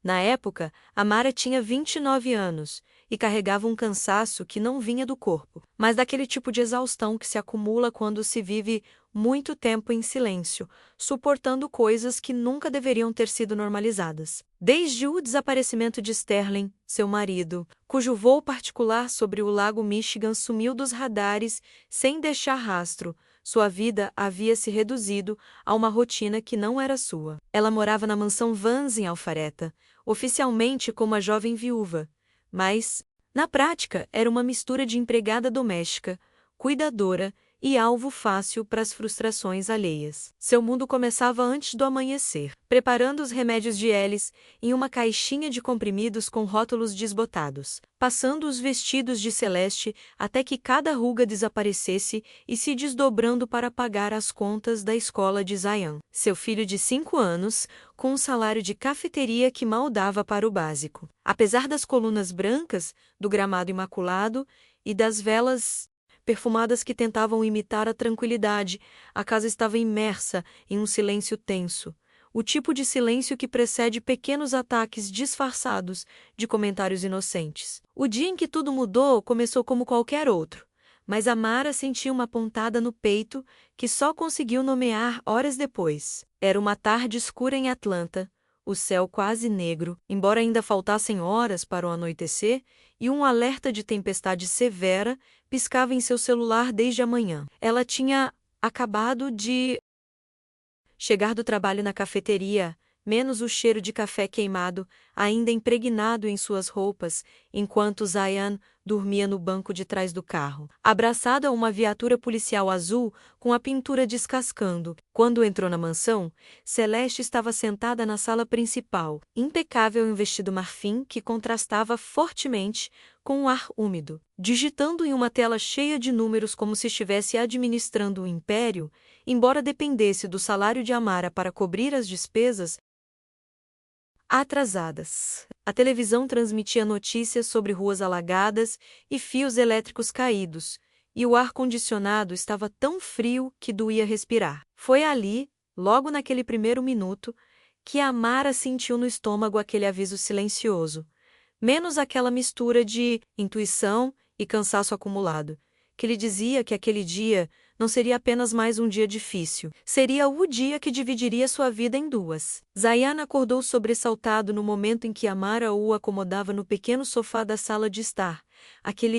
Na época, Amara tinha 29 anos e carregava um cansaço que não vinha do corpo, mas daquele tipo de exaustão que se acumula quando se vive muito tempo em silêncio, suportando coisas que nunca deveriam ter sido normalizadas. Desde o desaparecimento de Sterling, seu marido, cujo voo particular sobre o Lago Michigan sumiu dos radares sem deixar rastro, sua vida havia se reduzido a uma rotina que não era sua. Ela morava na mansão Vans em Alpharetta, oficialmente como a jovem viúva, mas, na prática, era uma mistura de empregada doméstica, cuidadora e alvo fácil para as frustrações alheias. Seu mundo começava antes do amanhecer, preparando os remédios de Alice em uma caixinha de comprimidos com rótulos desbotados, passando os vestidos de Celeste até que cada ruga desaparecesse e se desdobrando para pagar as contas da escola de Zion, seu filho de 5 anos, com um salário de cafeteria que mal dava para o básico. Apesar das colunas brancas, do gramado imaculado e das velas perfumadas que tentavam imitar a tranquilidade, a casa estava imersa em um silêncio tenso, o tipo de silêncio que precede pequenos ataques disfarçados de comentários inocentes. O dia em que tudo mudou começou como qualquer outro, mas Amara sentia uma pontada no peito que só conseguiu nomear horas depois. Era uma tarde escura em Atlanta, o céu quase negro, embora ainda faltassem horas para o anoitecer, e um alerta de tempestade severa piscava em seu celular desde a manhã. Ela tinha acabado de chegar do trabalho na cafeteria, menos o cheiro de café queimado, ainda impregnado em suas roupas, enquanto Zion dormia no banco de trás do carro, abraçado a uma viatura policial azul com a pintura descascando. Quando entrou na mansão, Celeste estava sentada na sala principal, impecável em vestido marfim que contrastava fortemente com o ar úmido. Digitando em uma tela cheia de números como se estivesse administrando um império, embora dependesse do salário de Amara para cobrir as despesas atrasadas. A televisão transmitia notícias sobre ruas alagadas e fios elétricos caídos, e o ar-condicionado estava tão frio que doía respirar. Foi ali, logo naquele primeiro minuto, que Amara sentiu no estômago aquele aviso silencioso, menos aquela mistura de intuição e cansaço acumulado, que lhe dizia que aquele dia não seria apenas mais um dia difícil, seria o dia que dividiria sua vida em duas. Zion acordou sobressaltado no momento em que Amara o acomodava no pequeno sofá da sala de estar, aquele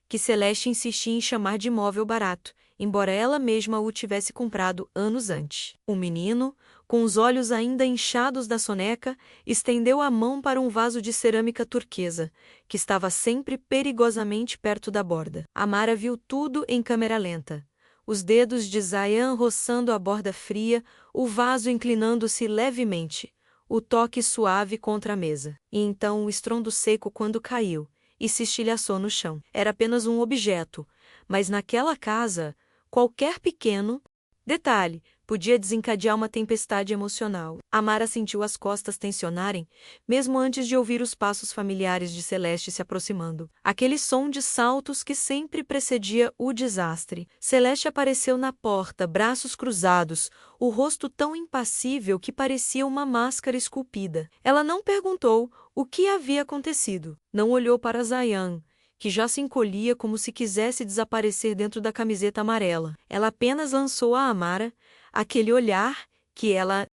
que Celeste insistia em chamar de móvel barato, embora ela mesma o tivesse comprado anos antes. O menino, com os olhos ainda inchados da soneca, estendeu a mão para um vaso de cerâmica turquesa, que estava sempre perigosamente perto da borda. Amara viu tudo em câmera lenta. Os dedos de Zion roçando a borda fria, o vaso inclinando-se levemente, o toque suave contra a mesa. E então o estrondo seco quando caiu e se estilhaçou no chão. Era apenas um objeto, mas naquela casa, qualquer pequeno detalhe podia desencadear uma tempestade emocional. Amara sentiu as costas tensionarem, mesmo antes de ouvir os passos familiares de Celeste se aproximando. Aquele som de saltos que sempre precedia o desastre. Celeste apareceu na porta, braços cruzados, o rosto tão impassível que parecia uma máscara esculpida. Ela não perguntou o que havia acontecido. Não olhou para Zion, que já se encolhia como se quisesse desaparecer dentro da camiseta amarela. Ela apenas lançou a Amara aquele olhar que ela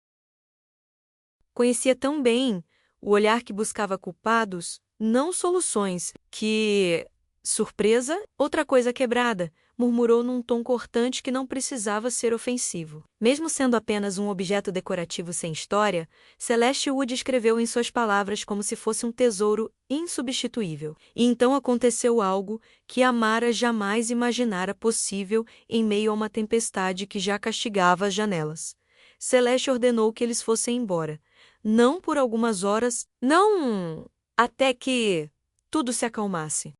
conhecia tão bem, o olhar que buscava culpados, não soluções, que... Surpresa? Outra coisa quebrada, murmurou num tom cortante que não precisava ser ofensivo. Mesmo sendo apenas um objeto decorativo sem história, Celeste o descreveu em suas palavras como se fosse um tesouro insubstituível. E então aconteceu algo que Amara jamais imaginara possível em meio a uma tempestade que já castigava as janelas. Celeste ordenou que eles fossem embora. Não por algumas horas, não até que tudo se acalmasse.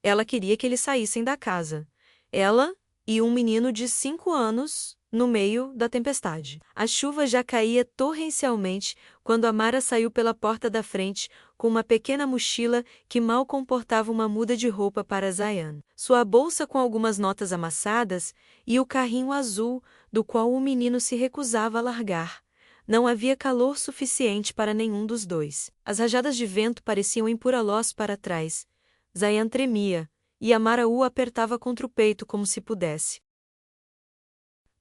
Ela queria que eles saíssem da casa. Ela e um menino de 5 anos no meio da tempestade. A chuva já caía torrencialmente quando Amara saiu pela porta da frente com uma pequena mochila que mal comportava uma muda de roupa para Zion, sua bolsa com algumas notas amassadas e o carrinho azul do qual o menino se recusava a largar. Não havia calor suficiente para nenhum dos dois. As rajadas de vento pareciam empurrá-los para trás. Zayan tremia, e Amara o apertava contra o peito como se pudesse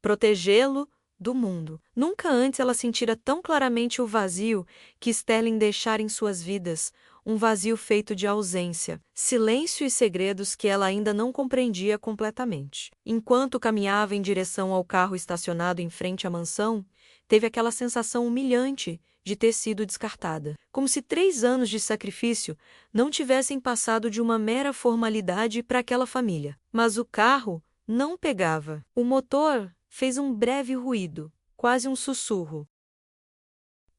protegê-lo do mundo. Nunca antes ela sentira tão claramente o vazio que Sterling deixara em suas vidas, um vazio feito de ausência, silêncio e segredos que ela ainda não compreendia completamente. Enquanto caminhava em direção ao carro estacionado em frente à mansão, teve aquela sensação humilhante de ter sido descartada. Como se 3 anos de sacrifício não tivessem passado de uma mera formalidade para aquela família. Mas o carro não pegava. O motor fez um breve ruído, quase um sussurro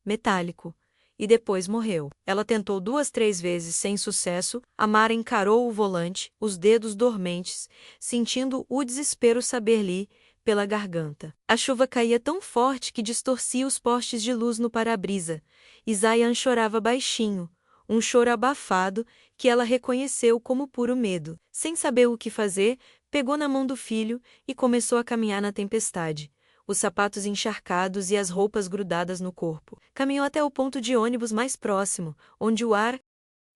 metálico, e depois morreu. Ela tentou 2, 3 vezes sem sucesso. Amara encarou o volante, os dedos dormentes, sentindo o desespero saber-lhe pela garganta. A chuva caía tão forte que distorcia os postes de luz no para-brisa. E Zayan chorava baixinho, um choro abafado que ela reconheceu como puro medo. Sem saber o que fazer, pegou na mão do filho e começou a caminhar na tempestade, os sapatos encharcados e as roupas grudadas no corpo. Caminhou até o ponto de ônibus mais próximo, onde o ar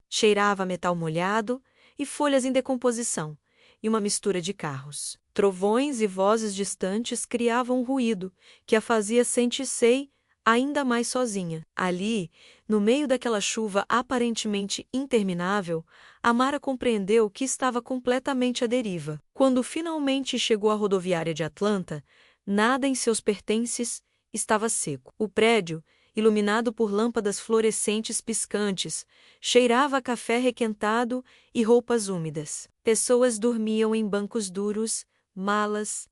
cheirava a metal molhado e folhas em decomposição, e uma mistura de carros. Trovões e vozes distantes criavam um ruído que a fazia sentir-se ainda mais sozinha. Ali, no meio daquela chuva aparentemente interminável, Amara compreendeu que estava completamente à deriva. Quando finalmente chegou à rodoviária de Atlanta, nada em seus pertences estava seco. O prédio, iluminado por lâmpadas fluorescentes piscantes, cheirava a café requentado e roupas úmidas. Pessoas dormiam em bancos duros, malas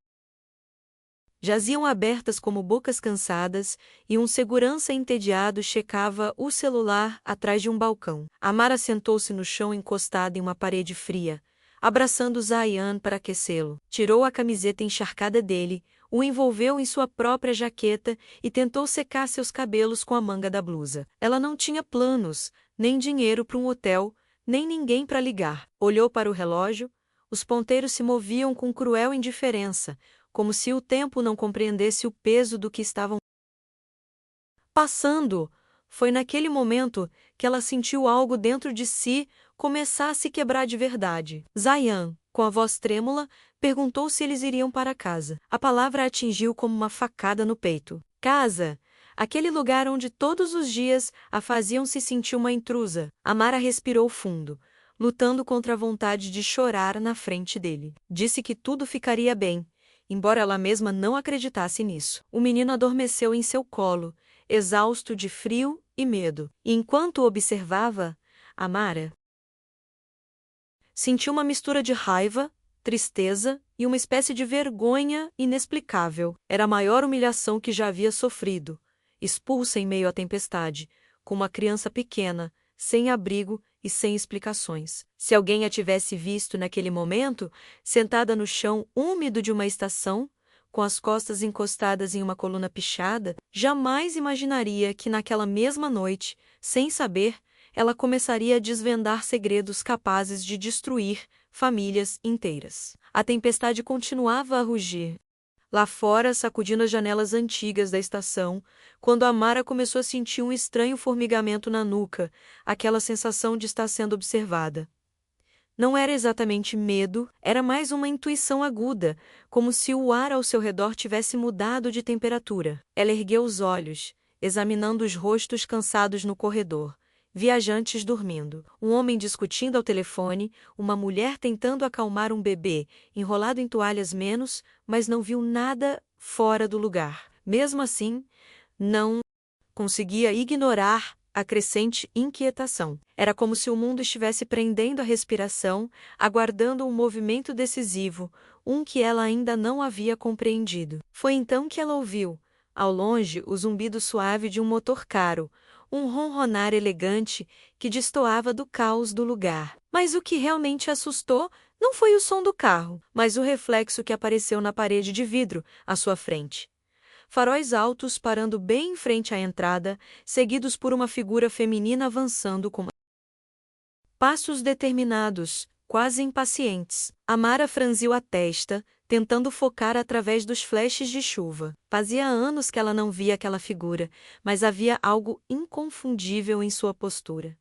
jaziam abertas como bocas cansadas, e um segurança entediado checava o celular atrás de um balcão. Amara sentou-se no chão encostada em uma parede fria, abraçando Zayan para aquecê-lo. Tirou a camiseta encharcada dele, o envolveu em sua própria jaqueta e tentou secar seus cabelos com a manga da blusa. Ela não tinha planos, nem dinheiro para um hotel, nem ninguém para ligar. Olhou para o relógio. Os ponteiros se moviam com cruel indiferença, como se o tempo não compreendesse o peso do que estavam passando. Foi naquele momento que ela sentiu algo dentro de si começar a se quebrar de verdade. Zayan, com a voz trêmula, perguntou se eles iriam para casa. A palavra a atingiu como uma facada no peito. Casa! Aquele lugar onde todos os dias a faziam se sentir uma intrusa. Amara respirou fundo, lutando contra a vontade de chorar na frente dele. Disse que tudo ficaria bem, embora ela mesma não acreditasse nisso. O menino adormeceu em seu colo, exausto de frio e medo. E enquanto o observava, Amara sentiu uma mistura de raiva, tristeza e uma espécie de vergonha inexplicável. Era a maior humilhação que já havia sofrido, expulsa em meio à tempestade, como uma criança pequena, sem abrigo e sem explicações. Se alguém a tivesse visto naquele momento, sentada no chão úmido de uma estação, com as costas encostadas em uma coluna pichada, jamais imaginaria que naquela mesma noite, sem saber, ela começaria a desvendar segredos capazes de destruir famílias inteiras. A tempestade continuava a rugir lá fora, sacudindo as janelas antigas da estação, quando Amara começou a sentir um estranho formigamento na nuca, aquela sensação de estar sendo observada. Não era exatamente medo, era mais uma intuição aguda, como se o ar ao seu redor tivesse mudado de temperatura. Ela ergueu os olhos, examinando os rostos cansados no corredor. Viajantes dormindo, um homem discutindo ao telefone, uma mulher tentando acalmar um bebê, enrolado em toalhas menos, mas não viu nada fora do lugar. Mesmo assim, não conseguia ignorar a crescente inquietação. Era como se o mundo estivesse prendendo a respiração, aguardando um movimento decisivo, um que ela ainda não havia compreendido. Foi então que ela ouviu, ao longe, o zumbido suave de um motor caro, um ronronar elegante que destoava do caos do lugar. Mas o que realmente assustou não foi o som do carro, mas o reflexo que apareceu na parede de vidro à sua frente. Faróis altos parando bem em frente à entrada, seguidos por uma figura feminina avançando com passos determinados, quase impacientes. Amara franziu a testa, tentando focar através dos flashes de chuva. Fazia anos que ela não via aquela figura, mas havia algo inconfundível em sua postura.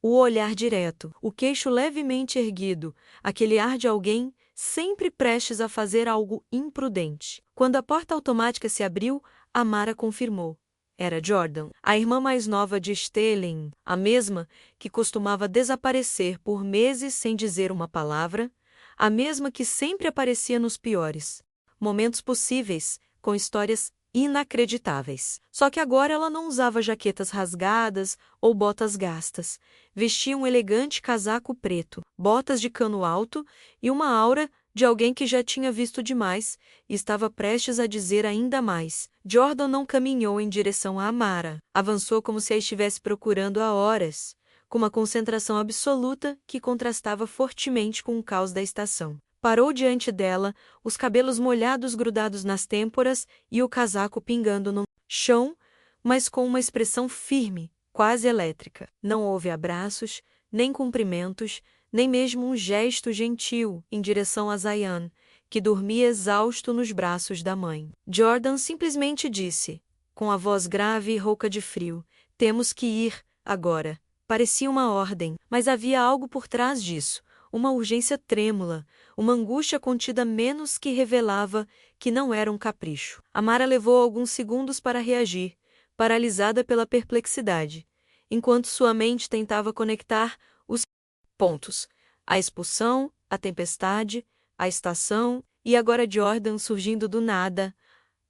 O olhar direto, o queixo levemente erguido, aquele ar de alguém sempre prestes a fazer algo imprudente. Quando a porta automática se abriu, Amara confirmou. Era Jordan, a irmã mais nova de Sterling, a mesma que costumava desaparecer por meses sem dizer uma palavra, a mesma que sempre aparecia nos piores momentos possíveis, com histórias inacreditáveis. Só que agora ela não usava jaquetas rasgadas ou botas gastas. Vestia um elegante casaco preto, botas de cano alto e uma aura de alguém que já tinha visto demais e estava prestes a dizer ainda mais. Jordan não caminhou em direção a Amara. Avançou como se a estivesse procurando há horas, com uma concentração absoluta que contrastava fortemente com o caos da estação. Parou diante dela, os cabelos molhados grudados nas têmporas e o casaco pingando no chão, mas com uma expressão firme, quase elétrica. Não houve abraços, nem cumprimentos, nem mesmo um gesto gentil em direção a Zayan, que dormia exausto nos braços da mãe. Jordan simplesmente disse, com a voz grave e rouca de frio, "Temos que ir, agora." Parecia uma ordem, mas havia algo por trás disso. Uma urgência trêmula, uma angústia contida menos que revelava que não era um capricho. Amara levou alguns segundos para reagir, paralisada pela perplexidade, enquanto sua mente tentava conectar os pontos: a expulsão, a tempestade, a estação, e agora Jordan surgindo do nada,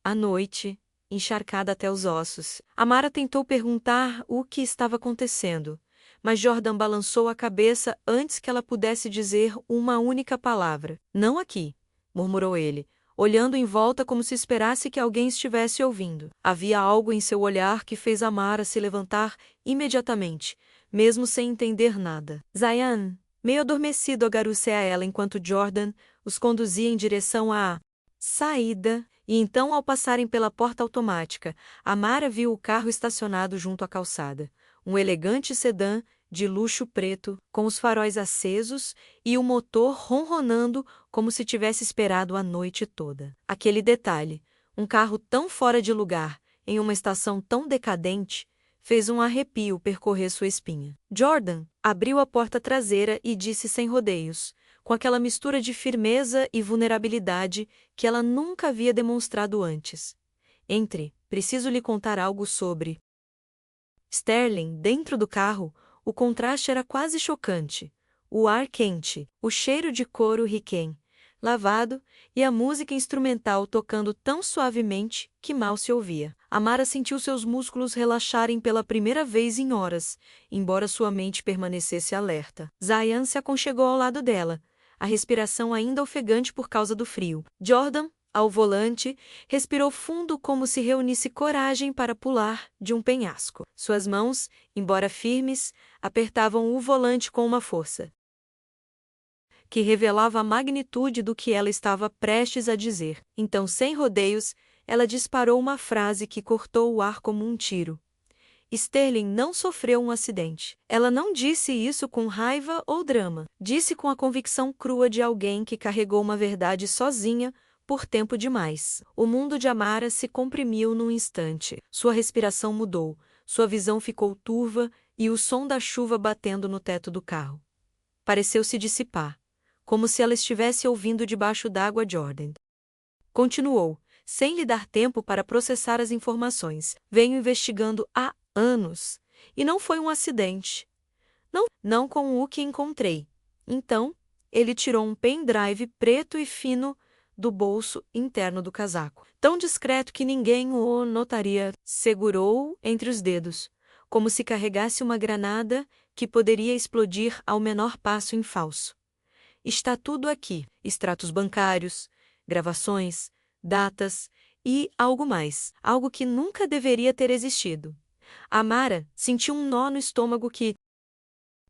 à noite, encharcada até os ossos. Amara tentou perguntar o que estava acontecendo, mas Jordan balançou a cabeça antes que ela pudesse dizer uma única palavra. "Não aqui", murmurou ele, olhando em volta como se esperasse que alguém estivesse ouvindo. Havia algo em seu olhar que fez Amara se levantar imediatamente, mesmo sem entender nada. Zayan, meio adormecido, agarrou-se a ela enquanto Jordan os conduzia em direção à saída, e então, ao passarem pela porta automática, Amara viu o carro estacionado junto à calçada. Um elegante sedã de luxo preto, com os faróis acesos e o motor ronronando como se tivesse esperado a noite toda. Aquele detalhe, um carro tão fora de lugar, em uma estação tão decadente, fez um arrepio percorrer sua espinha. Jordan abriu a porta traseira e disse sem rodeios, com aquela mistura de firmeza e vulnerabilidade que ela nunca havia demonstrado antes. "Entre, preciso lhe contar algo sobre..." Sterling, dentro do carro, o contraste era quase chocante. O ar quente, o cheiro de couro riquém, lavado, e a música instrumental tocando tão suavemente que mal se ouvia. Amara sentiu seus músculos relaxarem pela primeira vez em horas, embora sua mente permanecesse alerta. Zayan se aconchegou ao lado dela, a respiração ainda ofegante por causa do frio. Jordan, ao volante, respirou fundo como se reunisse coragem para pular de um penhasco. Suas mãos, embora firmes, apertavam o volante com uma força que revelava a magnitude do que ela estava prestes a dizer. Então, sem rodeios, ela disparou uma frase que cortou o ar como um tiro. Sterling não sofreu um acidente. Ela não disse isso com raiva ou drama. Disse com a convicção crua de alguém que carregou uma verdade sozinha por tempo demais. O mundo de Amara se comprimiu num instante. Sua respiração mudou, sua visão ficou turva e o som da chuva batendo no teto do carro pareceu se dissipar, como se ela estivesse ouvindo debaixo d'água Jordan. Continuou, sem lhe dar tempo para processar as informações. "Venho investigando há anos, e não foi um acidente. Não com o que encontrei." Então, ele tirou um pendrive preto e fino do bolso interno do casaco. Tão discreto que ninguém o notaria. Segurou-o entre os dedos, como se carregasse uma granada que poderia explodir ao menor passo em falso. "Está tudo aqui: extratos bancários, gravações, datas e algo mais. Algo que nunca deveria ter existido." Amara sentiu um nó no estômago que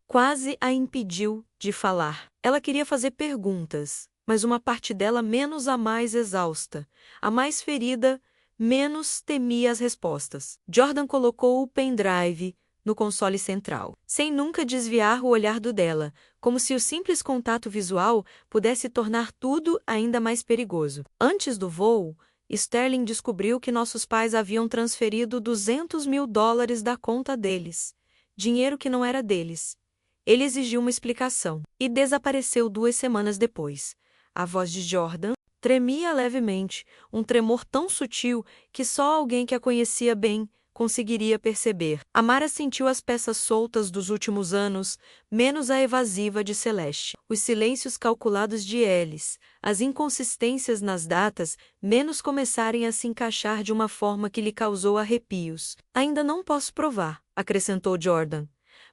quase a impediu de falar. Ela queria fazer perguntas, mas uma parte dela, menos a mais exausta, a mais ferida, menos temia as respostas. Jordan colocou o pendrive no console central, sem nunca desviar o olhar do dela, como se o simples contato visual pudesse tornar tudo ainda mais perigoso. Antes do voo, Sterling descobriu que nossos pais haviam transferido $200.000 da conta deles, dinheiro que não era deles. Ele exigiu uma explicação e desapareceu 2 semanas depois. A voz de Jordan tremia levemente, um tremor tão sutil que só alguém que a conhecia bem conseguiria perceber. Amara sentiu as peças soltas dos últimos anos, menos a evasiva de Celeste. Os silêncios calculados de Ellis, as inconsistências nas datas, menos começarem a se encaixar de uma forma que lhe causou arrepios. Ainda não posso provar, acrescentou Jordan.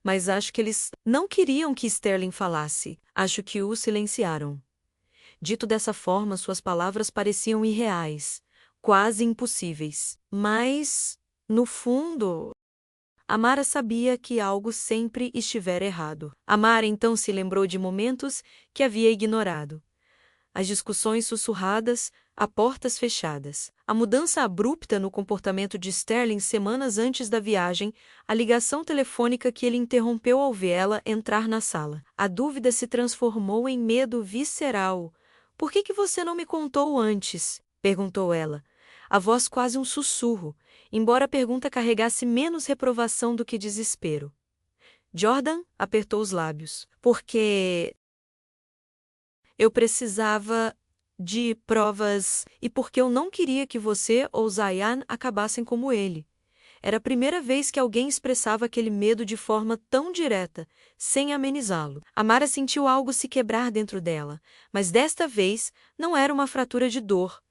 Mas acho que eles não queriam que Sterling falasse. Acho que o silenciaram. Dito dessa forma, suas palavras pareciam irreais, quase impossíveis. Mas, no fundo, Amara sabia que algo sempre estivera errado. Amara então se lembrou de momentos que havia ignorado. As discussões sussurradas, a portas fechadas. A mudança abrupta no comportamento de Sterling semanas antes da viagem, a ligação telefônica que ele interrompeu ao vê-la entrar na sala. A dúvida se transformou em medo visceral. "Por que você não me contou antes?" perguntou ela. A voz quase um sussurro, embora a pergunta carregasse menos reprovação do que desespero. Jordan apertou os lábios. "Porque eu precisava de provas e porque eu não queria que você ou Zayan acabassem como ele." Era a primeira vez que alguém expressava aquele medo de forma tão direta, sem amenizá-lo. Amara sentiu algo se quebrar dentro dela, mas desta vez não era uma fratura de dor.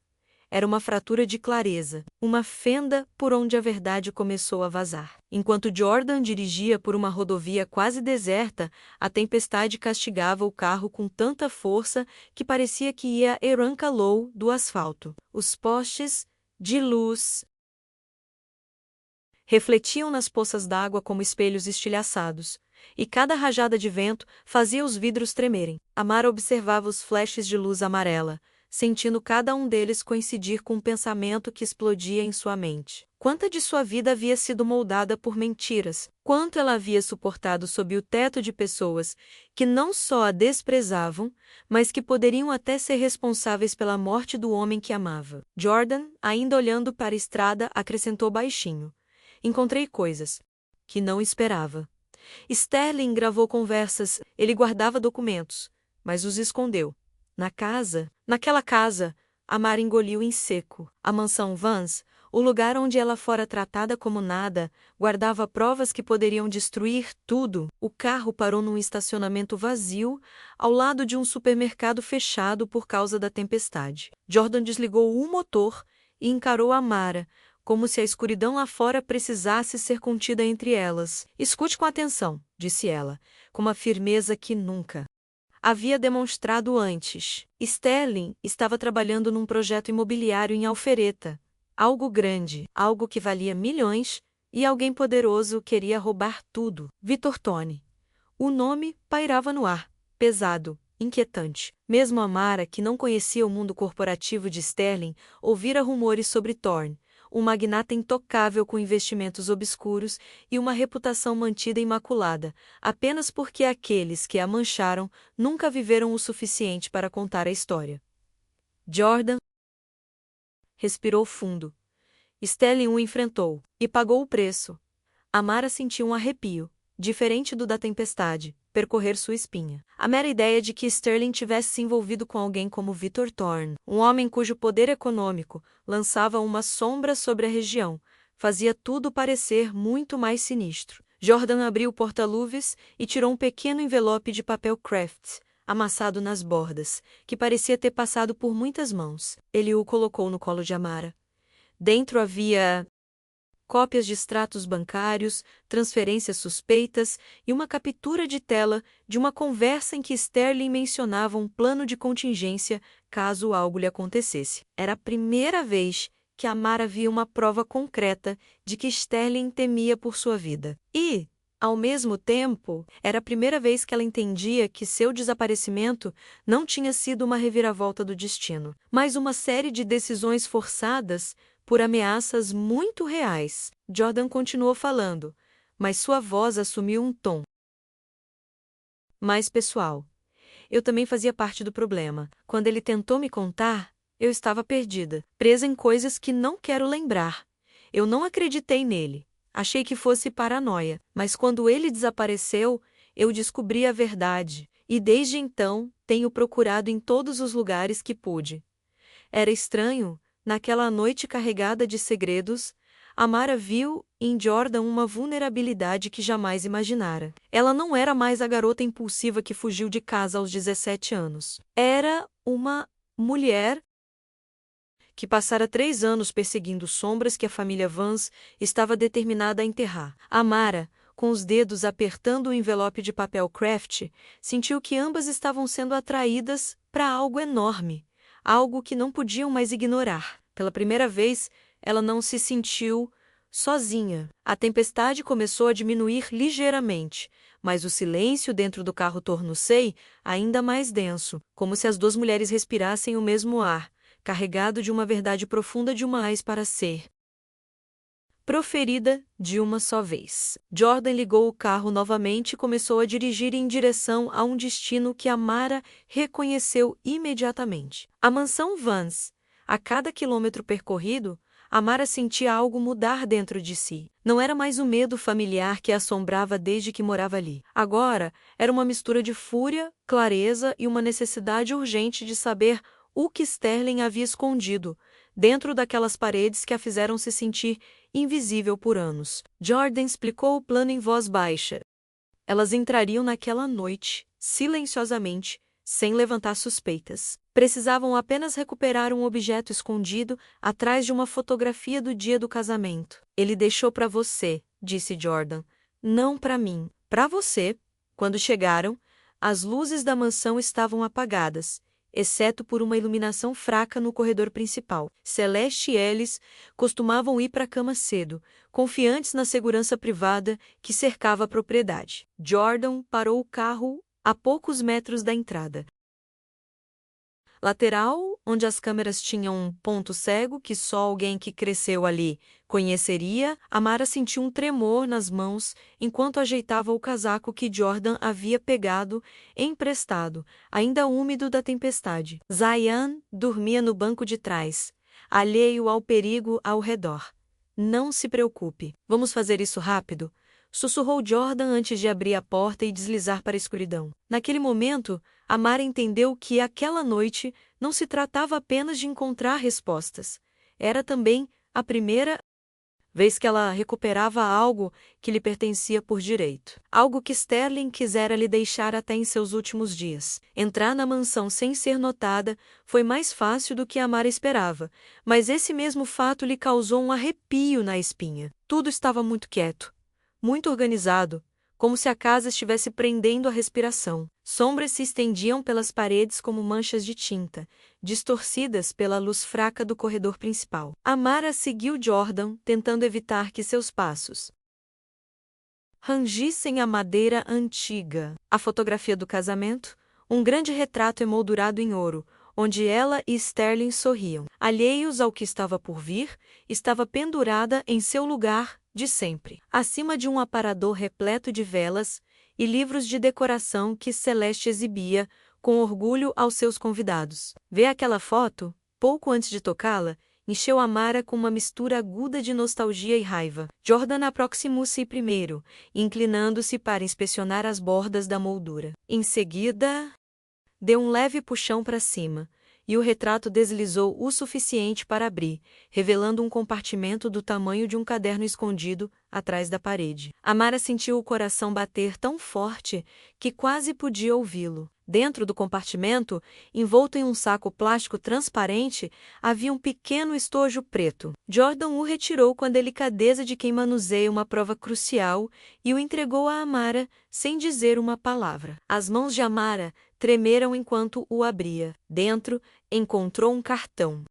Era uma fratura de clareza, uma fenda por onde a verdade começou a vazar. Enquanto Jordan dirigia por uma rodovia quase deserta, a tempestade castigava o carro com tanta força que parecia que ia arrancá-lo do asfalto. Os postes de luz refletiam nas poças d'água como espelhos estilhaçados, e cada rajada de vento fazia os vidros tremerem. Amara observava os flashes de luz amarela, sentindo cada um deles coincidir com um pensamento que explodia em sua mente. Quanta de sua vida havia sido moldada por mentiras, quanto ela havia suportado sob o teto de pessoas que não só a desprezavam, mas que poderiam até ser responsáveis pela morte do homem que amava. Jordan, ainda olhando para a estrada, acrescentou baixinho: "Encontrei coisas que não esperava." Sterling gravou conversas, ele guardava documentos, mas os escondeu. Naquela casa, Amara engoliu em seco. A mansão Vance, o lugar onde ela fora tratada como nada, guardava provas que poderiam destruir tudo. O carro parou num estacionamento vazio, ao lado de um supermercado fechado por causa da tempestade. Jordan desligou o motor e encarou Amara, como se a escuridão lá fora precisasse ser contida entre elas. "Escute com atenção", disse ela, com uma firmeza que nunca havia demonstrado antes. Sterling estava trabalhando num projeto imobiliário em Alpharetta. Algo grande, algo que valia milhões, e alguém poderoso queria roubar tudo. Victor Thorne. O nome pairava no ar, pesado, inquietante. Mesmo Amara, que não conhecia o mundo corporativo de Sterling, ouvira rumores sobre Thorne, um magnata intocável com investimentos obscuros e uma reputação mantida imaculada, apenas porque aqueles que a mancharam nunca viveram o suficiente para contar a história. Jordan respirou fundo. Sterling o enfrentou e pagou o preço. Amara sentiu um arrepio, diferente do da tempestade, percorrer sua espinha. A mera ideia de que Sterling tivesse se envolvido com alguém como Victor Thorne, um homem cujo poder econômico lançava uma sombra sobre a região, fazia tudo parecer muito mais sinistro. Jordan abriu o porta-luves e tirou um pequeno envelope de papel craft, amassado nas bordas, que parecia ter passado por muitas mãos. Ele o colocou no colo de Amara. Dentro havia cópias de extratos bancários, transferências suspeitas e uma captura de tela de uma conversa em que Sterling mencionava um plano de contingência caso algo lhe acontecesse. Era a primeira vez que Amara via uma prova concreta de que Sterling temia por sua vida. E, ao mesmo tempo, era a primeira vez que ela entendia que seu desaparecimento não tinha sido uma reviravolta do destino, mas uma série de decisões forçadas por ameaças muito reais. Jordan continuou falando, mas sua voz assumiu um tom mais pessoal. Eu também fazia parte do problema. Quando ele tentou me contar, eu estava perdida, presa em coisas que não quero lembrar. Eu não acreditei nele. Achei que fosse paranoia, mas quando ele desapareceu, eu descobri a verdade, e desde então tenho procurado em todos os lugares que pude. Era estranho, naquela noite carregada de segredos, Amara viu em Jordan uma vulnerabilidade que jamais imaginara. Ela não era mais a garota impulsiva que fugiu de casa aos 17 anos. Era uma mulher que passara 3 anos perseguindo sombras que a família Vance estava determinada a enterrar. Amara, com os dedos apertando o envelope de papel craft, sentiu que ambas estavam sendo atraídas para algo enorme, algo que não podiam mais ignorar. Pela primeira vez, ela não se sentiu sozinha. A tempestade começou a diminuir ligeiramente, mas o silêncio dentro do carro tornou-se ainda mais denso, como se as duas mulheres respirassem o mesmo ar, carregado de uma verdade profunda demais para ser proferida de uma só vez. Jordan ligou o carro novamente e começou a dirigir em direção a um destino que Amara reconheceu imediatamente. A mansão Vance. A cada quilômetro percorrido, Amara sentia algo mudar dentro de si. Não era mais o medo familiar que a assombrava desde que morava ali. Agora, era uma mistura de fúria, clareza e uma necessidade urgente de saber o que Sterling havia escondido dentro daquelas paredes que a fizeram se sentir invisível por anos. Jordan explicou o plano em voz baixa. Elas entrariam naquela noite, silenciosamente, sem levantar suspeitas. Precisavam apenas recuperar um objeto escondido atrás de uma fotografia do dia do casamento. Ele deixou para você, disse Jordan. Não para mim. Para você. Quando chegaram, as luzes da mansão estavam apagadas, exceto por uma iluminação fraca no corredor principal. Celeste e Ellis costumavam ir para a cama cedo, confiantes na segurança privada que cercava a propriedade. Jordan parou o carro a poucos metros da entrada lateral, onde as câmeras tinham um ponto cego que só alguém que cresceu ali conheceria. Amara sentiu um tremor nas mãos enquanto ajeitava o casaco que Jordan havia pegado emprestado, ainda úmido da tempestade. Zayan dormia no banco de trás, alheio ao perigo ao redor. Não se preocupe. Vamos fazer isso rápido? Sussurrou Jordan antes de abrir a porta e deslizar para a escuridão. Naquele momento, Amara entendeu que aquela noite não se tratava apenas de encontrar respostas. Era também a primeira vez que ela recuperava algo que lhe pertencia por direito. Algo que Sterling quisera lhe deixar até em seus últimos dias. Entrar na mansão sem ser notada foi mais fácil do que Amara esperava, mas esse mesmo fato lhe causou um arrepio na espinha. Tudo estava muito quieto, muito organizado, como se a casa estivesse prendendo a respiração. Sombras se estendiam pelas paredes como manchas de tinta, distorcidas pela luz fraca do corredor principal. Amara seguiu Jordan, tentando evitar que seus passos rangissem a madeira antiga. A fotografia do casamento, um grande retrato emoldurado em ouro, onde ela e Sterling sorriam. Alheios ao que estava por vir, estava pendurada em seu lugar de sempre, acima de um aparador repleto de velas e livros de decoração que Celeste exibia com orgulho aos seus convidados. Ver aquela foto, pouco antes de tocá-la, encheu Amara com uma mistura aguda de nostalgia e raiva. Jordan aproximou-se primeiro, inclinando-se para inspecionar as bordas da moldura. Em seguida, deu um leve puxão para cima, e o retrato deslizou o suficiente para abrir, revelando um compartimento do tamanho de um caderno escondido atrás da parede. Amara sentiu o coração bater tão forte que quase podia ouvi-lo. Dentro do compartimento, envolto em um saco plástico transparente, havia um pequeno estojo preto. Jordan o retirou com a delicadeza de quem manuseia uma prova crucial e o entregou a Amara sem dizer uma palavra. As mãos de Amara tremeram enquanto o abria. Dentro, encontrou um cartão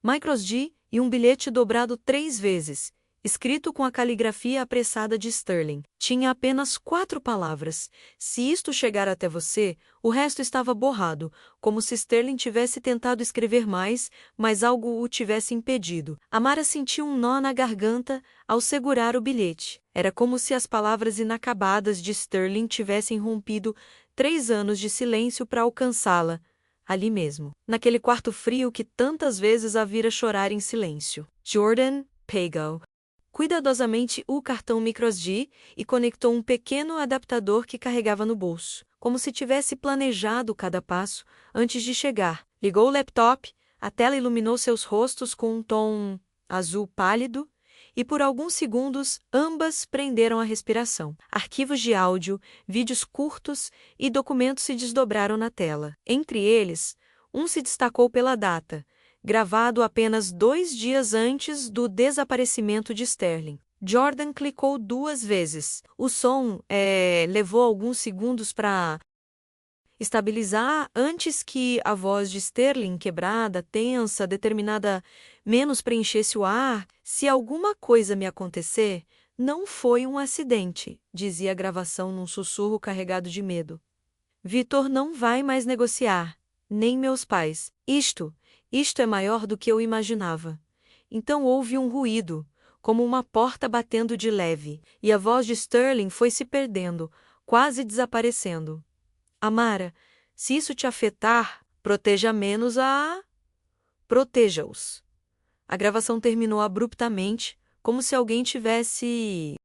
microSD e um bilhete dobrado 3 vezes, escrito com a caligrafia apressada de Sterling. Tinha apenas 4 palavras. Se isto chegar até você, o resto estava borrado, como se Sterling tivesse tentado escrever mais, mas algo o tivesse impedido. Amara sentiu um nó na garganta ao segurar o bilhete. Era como se as palavras inacabadas de Sterling tivessem rompido 3 anos de silêncio para alcançá-la, ali mesmo, naquele quarto frio que tantas vezes a vira chorar em silêncio. Jordan Pagel. Cuidadosamente o cartão microSD e conectou um pequeno adaptador que carregava no bolso, como se tivesse planejado cada passo antes de chegar. Ligou o laptop, a tela iluminou seus rostos com um tom azul pálido, e por alguns segundos ambas prenderam a respiração. Arquivos de áudio, vídeos curtos e documentos se desdobraram na tela. Entre eles, um se destacou pela data, gravado apenas 2 dias antes do desaparecimento de Sterling. Jordan clicou 2 vezes. O som levou alguns segundos para estabilizar antes que a voz de Sterling, quebrada, tensa, determinada, menos preenchesse o ar. Se alguma coisa me acontecer, não foi um acidente, dizia a gravação num sussurro carregado de medo. Vitor não vai mais negociar, nem meus pais. Isto é maior do que eu imaginava. Então houve um ruído, como uma porta batendo de leve, e a voz de Sterling foi se perdendo, quase desaparecendo. Amara, se isso te afetar, proteja-os. A gravação terminou abruptamente, como se alguém tivesse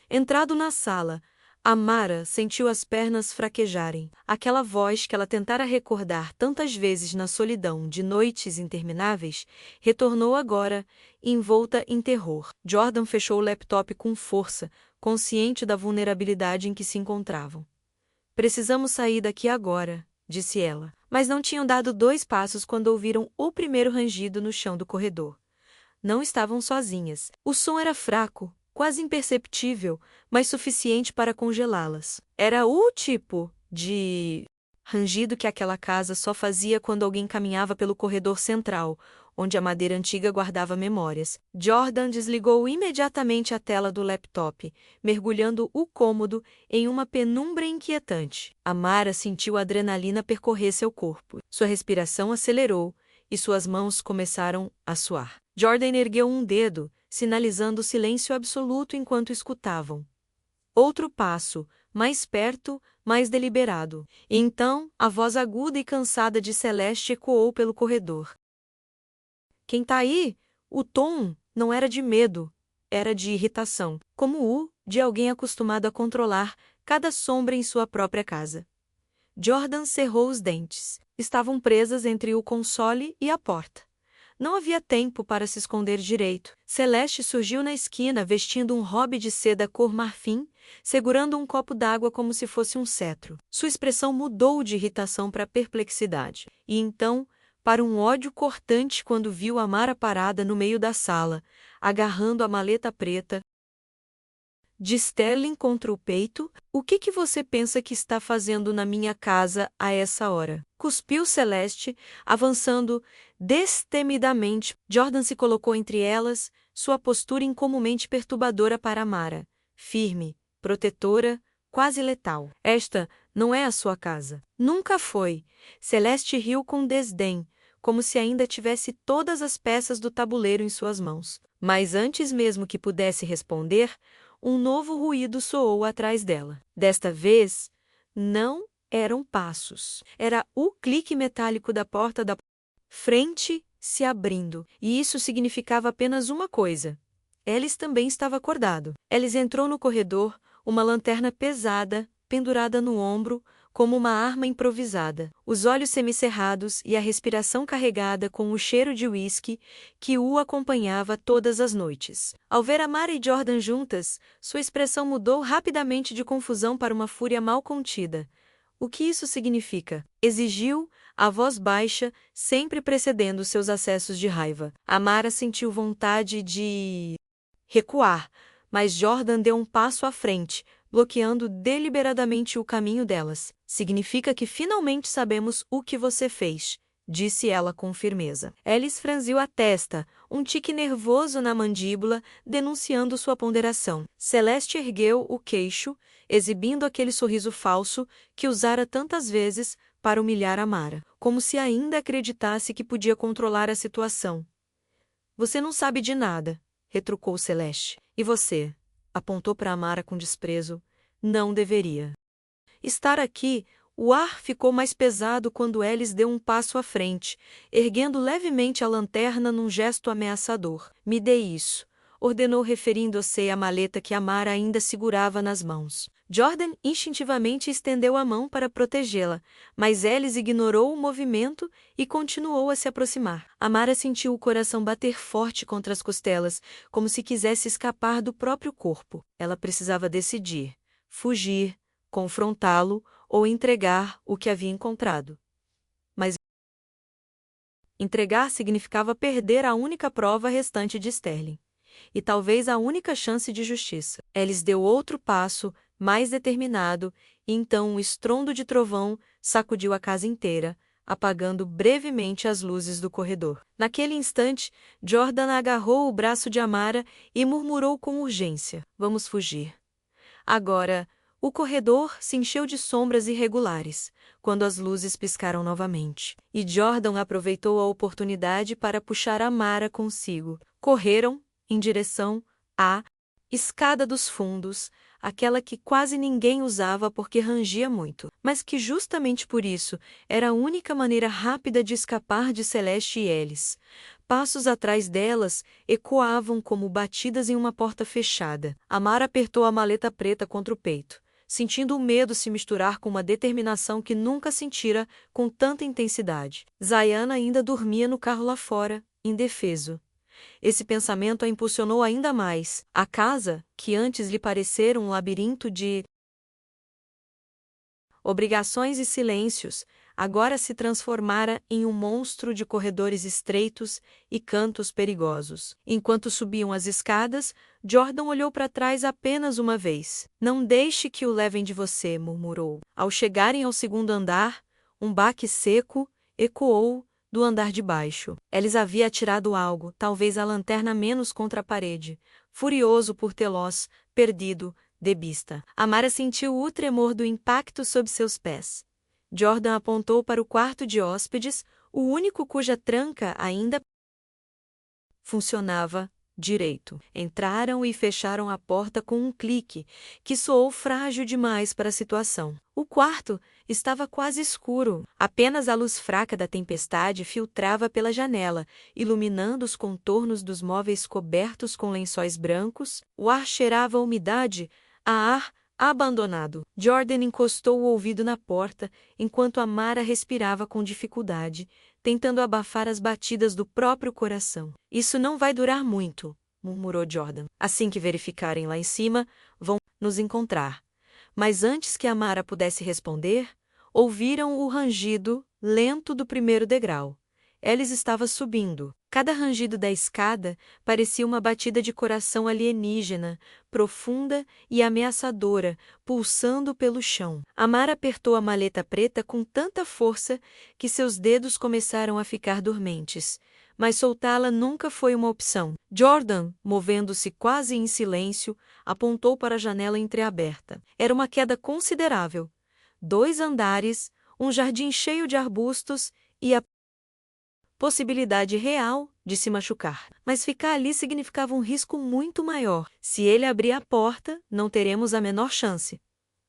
entrado na sala. Amara sentiu as pernas fraquejarem. Aquela voz que ela tentara recordar tantas vezes na solidão de noites intermináveis, retornou agora, envolta em terror. Jordan fechou o laptop com força, consciente da vulnerabilidade em que se encontravam. Precisamos sair daqui agora, disse ela. Mas não tinham dado 2 passos quando ouviram o primeiro rangido no chão do corredor. Não estavam sozinhas. O som era fraco, quase imperceptível, mas suficiente para congelá-las. Era o tipo de rangido que aquela casa só fazia quando alguém caminhava pelo corredor central, onde a madeira antiga guardava memórias. Jordan desligou imediatamente a tela do laptop, mergulhando o cômodo em uma penumbra inquietante. Amara sentiu a adrenalina percorrer seu corpo. Sua respiração acelerou e suas mãos começaram a suar. Jordan ergueu um dedo, sinalizando silêncio absoluto enquanto escutavam. Outro passo, mais perto, mais deliberado. E então, a voz aguda e cansada de Celeste ecoou pelo corredor. Quem tá aí? O tom não era de medo, era de irritação, como o de alguém acostumado a controlar cada sombra em sua própria casa. Jordan cerrou os dentes. Estavam presas entre o console e a porta. Não havia tempo para se esconder direito. Celeste surgiu na esquina vestindo um robe de seda cor marfim, segurando um copo d'água como se fosse um cetro. Sua expressão mudou de irritação para perplexidade. E então, para um ódio cortante quando viu Amara parada no meio da sala, agarrando a maleta preta de Sterling contra o peito. O que você pensa que está fazendo na minha casa a essa hora? Cuspiu Celeste, avançando destemidamente. Jordan se colocou entre elas, sua postura incomumente perturbadora para Amara. Firme, protetora, quase letal. Esta não é a sua casa. Nunca foi. Celeste riu com desdém, como se ainda tivesse todas as peças do tabuleiro em suas mãos. Mas antes mesmo que pudesse responder, um novo ruído soou atrás dela. Desta vez, não eram passos. Era o clique metálico da porta da frente se abrindo. E isso significava apenas uma coisa. Ellis também estava acordado. Ellis entrou no corredor, uma lanterna pesada, pendurada no ombro, como uma arma improvisada, os olhos semicerrados e a respiração carregada com o cheiro de uísque que o acompanhava todas as noites. Ao ver Amara e Jordan juntas, sua expressão mudou rapidamente de confusão para uma fúria mal contida. O que isso significa? Exigiu, a voz baixa, sempre precedendo seus acessos de raiva. Amara sentiu vontade de recuar, mas Jordan deu um passo à frente, bloqueando deliberadamente o caminho delas. Significa que finalmente sabemos o que você fez, disse ela com firmeza. Alice franziu a testa, um tique nervoso na mandíbula, denunciando sua ponderação. Celeste ergueu o queixo, exibindo aquele sorriso falso que usara tantas vezes para humilhar Amara, como se ainda acreditasse que podia controlar a situação. Você não sabe de nada, retrucou Celeste. E você? Apontou para Amara com desprezo. Não deveria estar aqui. O ar ficou mais pesado quando Alice deu um passo à frente, erguendo levemente a lanterna num gesto ameaçador. Me dê isso, ordenou, referindo-se à maleta que Amara ainda segurava nas mãos. Jordan instintivamente estendeu a mão para protegê-la, mas Alice ignorou o movimento e continuou a se aproximar. Amara sentiu o coração bater forte contra as costelas, como se quisesse escapar do próprio corpo. Ela precisava decidir: fugir, confrontá-lo ou entregar o que havia encontrado. Mas entregar significava perder a única prova restante de Sterling, e talvez a única chance de justiça. Alice deu outro passo, mais determinado, e então um estrondo de trovão sacudiu a casa inteira, apagando brevemente as luzes do corredor. Naquele instante, Jordan agarrou o braço de Amara e murmurou com urgência: Vamos fugir. Agora, o corredor se encheu de sombras irregulares, quando as luzes piscaram novamente, e Jordan aproveitou a oportunidade para puxar Amara consigo. Correram em direção à escada dos fundos, aquela que quase ninguém usava porque rangia muito, mas que justamente por isso era a única maneira rápida de escapar de Celeste e Alice. Passos atrás delas ecoavam como batidas em uma porta fechada. Amara apertou a maleta preta contra o peito, sentindo o medo se misturar com uma determinação que nunca sentira com tanta intensidade. Zayana ainda dormia no carro lá fora, indefeso. Esse pensamento a impulsionou ainda mais. A casa, que antes lhe parecera um labirinto de obrigações e silêncios, agora se transformara em um monstro de corredores estreitos e cantos perigosos. Enquanto subiam as escadas, Jordan olhou para trás apenas uma vez. Não deixe que o levem de você, murmurou. Ao chegarem ao segundo andar, um baque seco ecoou do andar de baixo. Eles havia atirado algo, talvez a lanterna menos contra a parede. Furioso por tê-los perdido de vista, Amara sentiu o tremor do impacto sob seus pés. Jordan apontou para o quarto de hóspedes, o único cuja tranca ainda funcionava direito. Entraram e fecharam a porta com um clique, que soou frágil demais para a situação. O quarto estava quase escuro. Apenas a luz fraca da tempestade filtrava pela janela, iluminando os contornos dos móveis cobertos com lençóis brancos. O ar cheirava a umidade, a ar abandonado. Jordan encostou o ouvido na porta, enquanto Amara respirava com dificuldade, tentando abafar as batidas do próprio coração. Isso não vai durar muito, murmurou Jordan. Assim que verificarem lá em cima, vão nos encontrar. Mas antes que Amara pudesse responder, ouviram o rangido lento do primeiro degrau. Alice estava subindo. Cada rangido da escada parecia uma batida de coração alienígena, profunda e ameaçadora, pulsando pelo chão. Amara apertou a maleta preta com tanta força que seus dedos começaram a ficar dormentes, mas soltá-la nunca foi uma opção. Jordan, movendo-se quase em silêncio, apontou para a janela entreaberta. Era uma queda considerável. 2 andares, um jardim cheio de arbustos e a possibilidade real de se machucar. Mas ficar ali significava um risco muito maior. Se ele abrir a porta, não teremos a menor chance.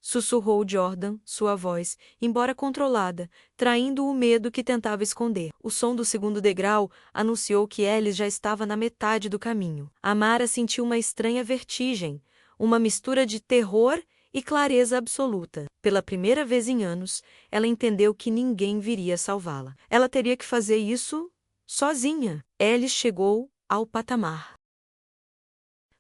Sussurrou Jordan, sua voz, embora controlada, traindo o medo que tentava esconder. O som do segundo degrau anunciou que Alice já estava na metade do caminho. Amara sentiu uma estranha vertigem, uma mistura de terror e clareza absoluta. Pela primeira vez em anos, ela entendeu que ninguém viria salvá-la. Ela teria que fazer isso sozinha. Alice chegou ao patamar.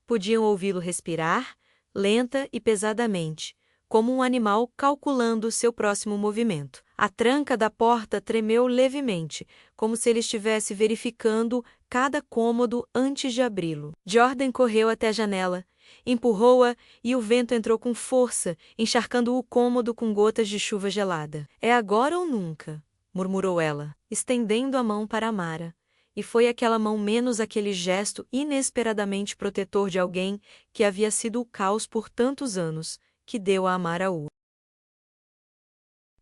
Podiam ouvi-lo respirar, lenta e pesadamente, como um animal calculando seu próximo movimento. A tranca da porta tremeu levemente, como se ele estivesse verificando cada cômodo antes de abri-lo. Jordan correu até a janela, empurrou-a e o vento entrou com força, encharcando o cômodo com gotas de chuva gelada. É agora ou nunca, murmurou ela. estendendo a mão para Amara. E foi aquela mão menos aquele gesto inesperadamente protetor de alguém que havia sido o caos por tantos anos, que deu a Amara o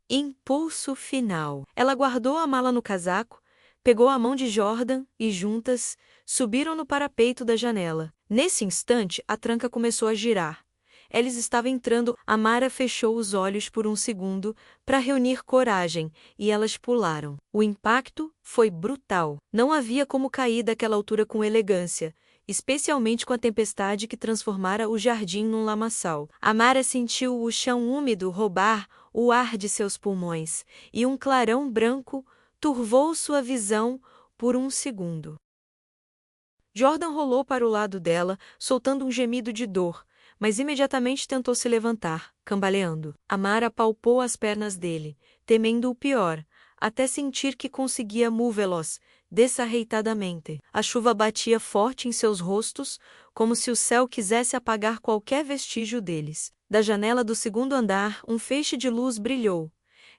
impulso final. Ela guardou a mala no casaco, pegou a mão de Jordan e juntas subiram no parapeito da janela. Nesse instante, a tranca começou a girar. Eles estavam entrando. Amara fechou os olhos por um segundo para reunir coragem e elas pularam. O impacto foi brutal. Não havia como cair daquela altura com elegância, especialmente com a tempestade que transformara o jardim num lamaçal. Amara sentiu o chão úmido roubar o ar de seus pulmões, e um clarão branco turvou sua visão por um segundo. Jordan rolou para o lado dela, soltando um gemido de dor, mas imediatamente tentou se levantar, cambaleando. Amara palpou as pernas dele, temendo o pior, até sentir que conseguia movê-los desarreitadamente. A chuva batia forte em seus rostos, como se o céu quisesse apagar qualquer vestígio deles. Da janela do segundo andar, um feixe de luz brilhou.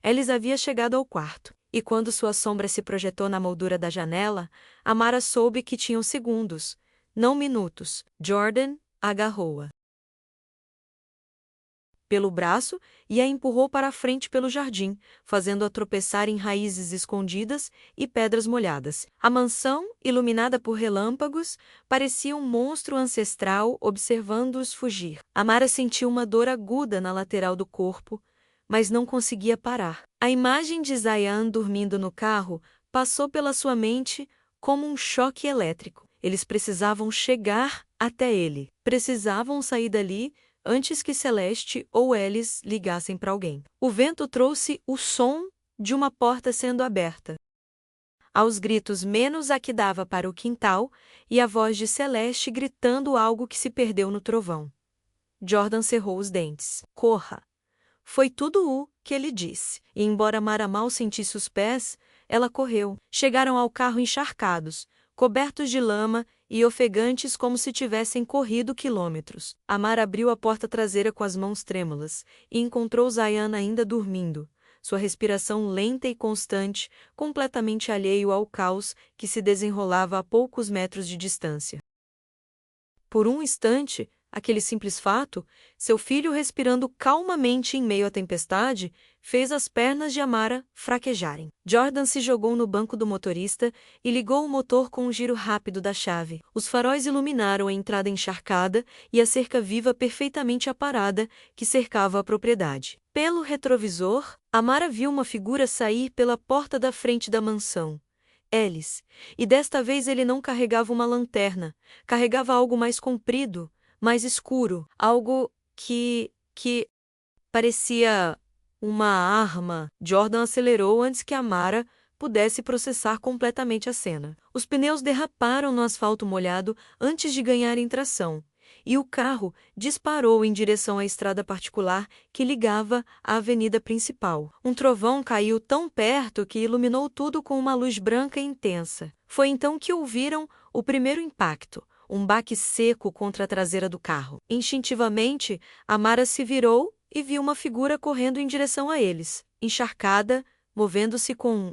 Eles haviam chegado ao quarto, e quando sua sombra se projetou na moldura da janela, Amara soube que tinham segundos, não minutos. Jordan agarrou-a pelo braço e a empurrou para a frente pelo jardim, fazendo-a tropeçar em raízes escondidas e pedras molhadas. A mansão, iluminada por relâmpagos, parecia um monstro ancestral observando-os fugir. Amara sentiu uma dor aguda na lateral do corpo, mas não conseguia parar. A imagem de Zayan dormindo no carro passou pela sua mente como um choque elétrico. Eles precisavam chegar até ele. Precisavam sair dali antes que Celeste ou Alice ligassem para alguém. O vento trouxe o som de uma porta sendo aberta. Aos gritos menos a que dava para o quintal e a voz de Celeste gritando algo que se perdeu no trovão. Jordan cerrou os dentes. Corra! Foi tudo o que ele disse. E embora Mara mal sentisse os pés, ela correu. Chegaram ao carro encharcados, cobertos de lama e ofegantes como se tivessem corrido quilômetros. Amara abriu a porta traseira com as mãos trêmulas e encontrou Zayan ainda dormindo, sua respiração lenta e constante, completamente alheio ao caos que se desenrolava a poucos metros de distância. Por um instante, aquele simples fato, seu filho respirando calmamente em meio à tempestade, fez as pernas de Amara fraquejarem. Jordan se jogou no banco do motorista e ligou o motor com um giro rápido da chave. Os faróis iluminaram a entrada encharcada e a cerca viva perfeitamente aparada que cercava a propriedade. Pelo retrovisor, Amara viu uma figura sair pela porta da frente da mansão. Alice. E desta vez ele não carregava uma lanterna, carregava algo mais comprido, mais escuro, algo que parecia uma arma. Jordan acelerou antes que Amara pudesse processar completamente a cena. Os pneus derraparam no asfalto molhado antes de ganharem tração, e o carro disparou em direção à estrada particular que ligava à avenida principal. Um trovão caiu tão perto que iluminou tudo com uma luz branca intensa. Foi então que ouviram o primeiro impacto, um baque seco contra a traseira do carro. Instintivamente, Amara se virou e viu uma figura correndo em direção a eles, encharcada, movendo-se com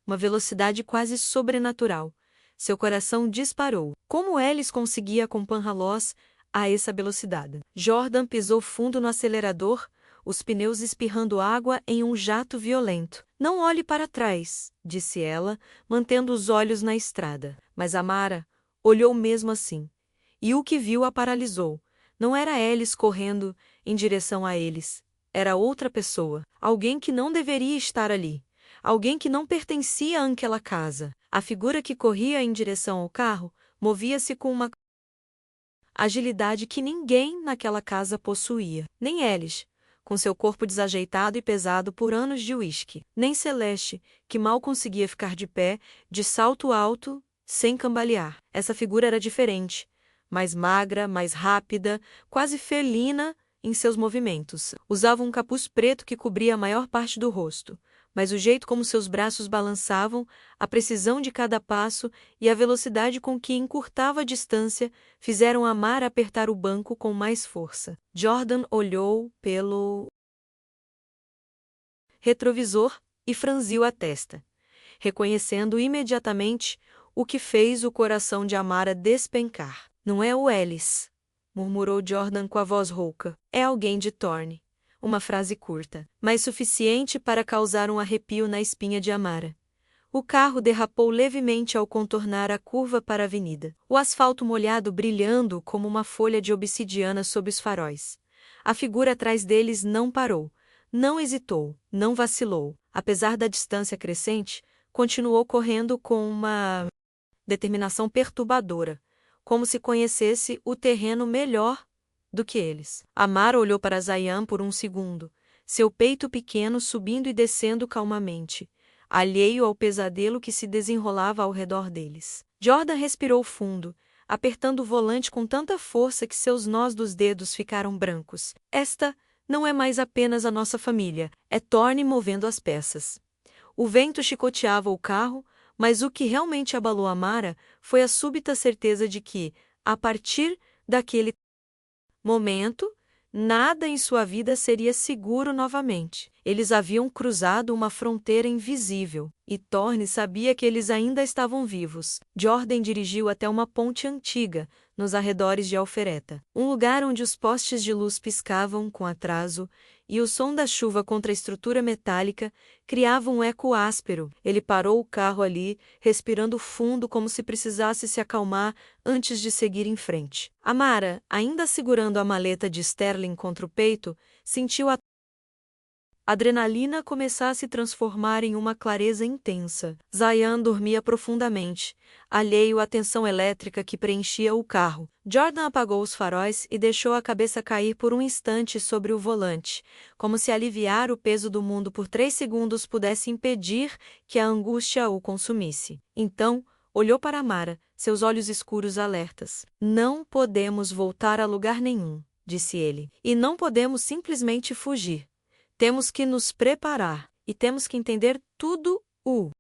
uma velocidade quase sobrenatural. Seu coração disparou. Como Alice conseguia acompanhá-los a essa velocidade? Jordan pisou fundo no acelerador, os pneus espirrando água em um jato violento. Não olhe para trás, disse ela, mantendo os olhos na estrada. Mas Amara olhou mesmo assim. E o que viu a paralisou. Não era Alice correndo em direção a eles. Era outra pessoa. Alguém que não deveria estar ali. Alguém que não pertencia àquela casa. A figura que corria em direção ao carro movia-se com uma agilidade que ninguém naquela casa possuía. Nem Alice, com seu corpo desajeitado e pesado por anos de uísque. Nem Celeste, que mal conseguia ficar de pé, de salto alto, sem cambalear. Essa figura era diferente, mais magra, mais rápida, quase felina em seus movimentos. Usava um capuz preto que cobria a maior parte do rosto, mas o jeito como seus braços balançavam, a precisão de cada passo e a velocidade com que encurtava a distância fizeram Amara apertar o banco com mais força. Jordan olhou pelo retrovisor e franziu a testa. reconhecendo imediatamente o que fez o coração de Amara despencar. Não é o Ellis, murmurou Jordan com a voz rouca. É alguém de Thorne. Uma frase curta, mas suficiente para causar um arrepio na espinha de Amara. O carro derrapou levemente ao contornar a curva para a avenida. O asfalto molhado brilhando como uma folha de obsidiana sob os faróis. A figura atrás deles não parou, não hesitou, não vacilou. Apesar da distância crescente, continuou correndo com uma determinação perturbadora, como se conhecesse o terreno melhor do que eles. Amara olhou para Zayan por um segundo, seu peito pequeno subindo e descendo calmamente, alheio ao pesadelo que se desenrolava ao redor deles. Jordan respirou fundo, apertando o volante com tanta força que seus nós dos dedos ficaram brancos. Esta não é mais apenas a nossa família, é Thorne movendo as peças. O vento chicoteava o carro, mas o que realmente abalou Amara foi a súbita certeza de que, a partir daquele momento, nada em sua vida seria seguro novamente. Eles haviam cruzado uma fronteira invisível, e Thorne sabia que eles ainda estavam vivos. Jordan dirigiu até uma ponte antiga, nos arredores de Alpharetta, um lugar onde os postes de luz piscavam com atraso, e o som da chuva contra a estrutura metálica criava um eco áspero. Ele parou o carro ali, respirando fundo como se precisasse se acalmar antes de seguir em frente. Amara, ainda segurando a maleta de Sterling contra o peito, sentiu a adrenalina começar a se transformar em uma clareza intensa. Zayan dormia profundamente, alheio à tensão elétrica que preenchia o carro. Jordan apagou os faróis e deixou a cabeça cair por um instante sobre o volante, como se aliviar o peso do mundo por 3 segundos pudesse impedir que a angústia o consumisse. Então, olhou para Amara, seus olhos escuros alertas. Não podemos voltar a lugar nenhum, disse ele. E não podemos simplesmente fugir. Temos que nos preparar, e temos que entender tudo o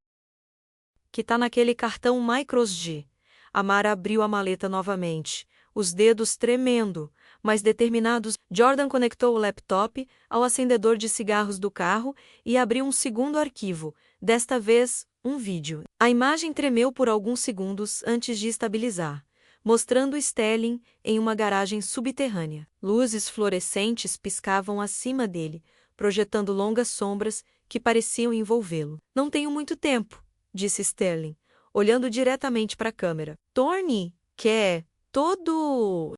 que está naquele cartão microSD. Amara abriu a maleta novamente, os dedos tremendo, mas determinados. Jordan conectou o laptop ao acendedor de cigarros do carro e abriu um segundo arquivo, desta vez, um vídeo. A imagem tremeu por alguns segundos antes de estabilizar, mostrando Sterling em uma garagem subterrânea. Luzes fluorescentes piscavam acima dele, projetando longas sombras que pareciam envolvê-lo. Não tenho muito tempo, disse Sterling, olhando diretamente para a câmera. Thorne quer todo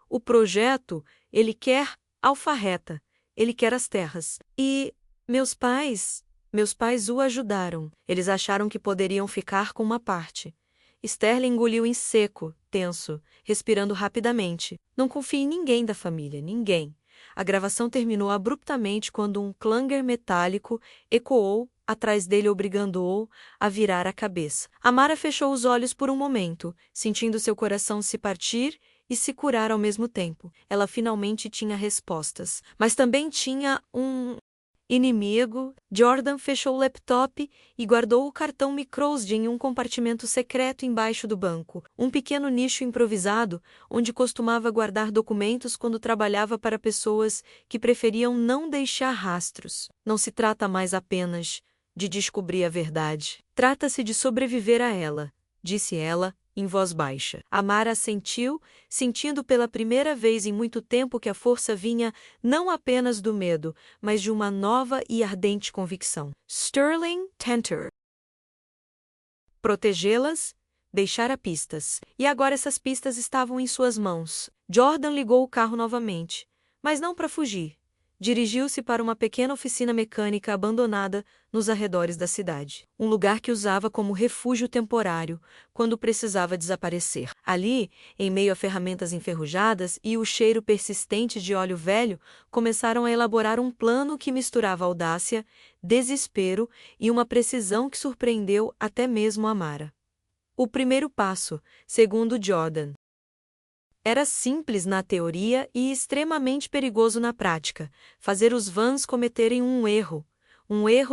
o projeto, ele quer Alpharetta, ele quer as terras. E meus pais o ajudaram. Eles acharam que poderiam ficar com uma parte. Sterling engoliu em seco, tenso, respirando rapidamente. Não confie em ninguém da família, ninguém. A gravação terminou abruptamente quando um clanger metálico ecoou atrás dele, obrigando-o a virar a cabeça. Amara fechou os olhos por um momento, sentindo seu coração se partir e se curar ao mesmo tempo. Ela finalmente tinha respostas, mas também tinha um inimigo. Jordan fechou o laptop e guardou o cartão microSD em um compartimento secreto embaixo do banco, um pequeno nicho improvisado onde costumava guardar documentos quando trabalhava para pessoas que preferiam não deixar rastros. Não se trata mais apenas de descobrir a verdade. Trata-se de sobreviver a ela, disse ela, em voz baixa. Amara assentiu, sentindo pela primeira vez em muito tempo que a força vinha não apenas do medo, mas de uma nova e ardente convicção. Sterling Tenter. Protegê-las, deixar pistas. E agora essas pistas estavam em suas mãos. Jordan ligou o carro novamente, mas não para fugir. Dirigiu-se para uma pequena oficina mecânica abandonada nos arredores da cidade. Um lugar que usava como refúgio temporário, quando precisava desaparecer. Ali, em meio a ferramentas enferrujadas e o cheiro persistente de óleo velho, começaram a elaborar um plano que misturava audácia, desespero e uma precisão que surpreendeu até mesmo Amara. O primeiro passo, segundo Jordan, era simples na teoria e extremamente perigoso na prática: fazer os Vans cometerem um erro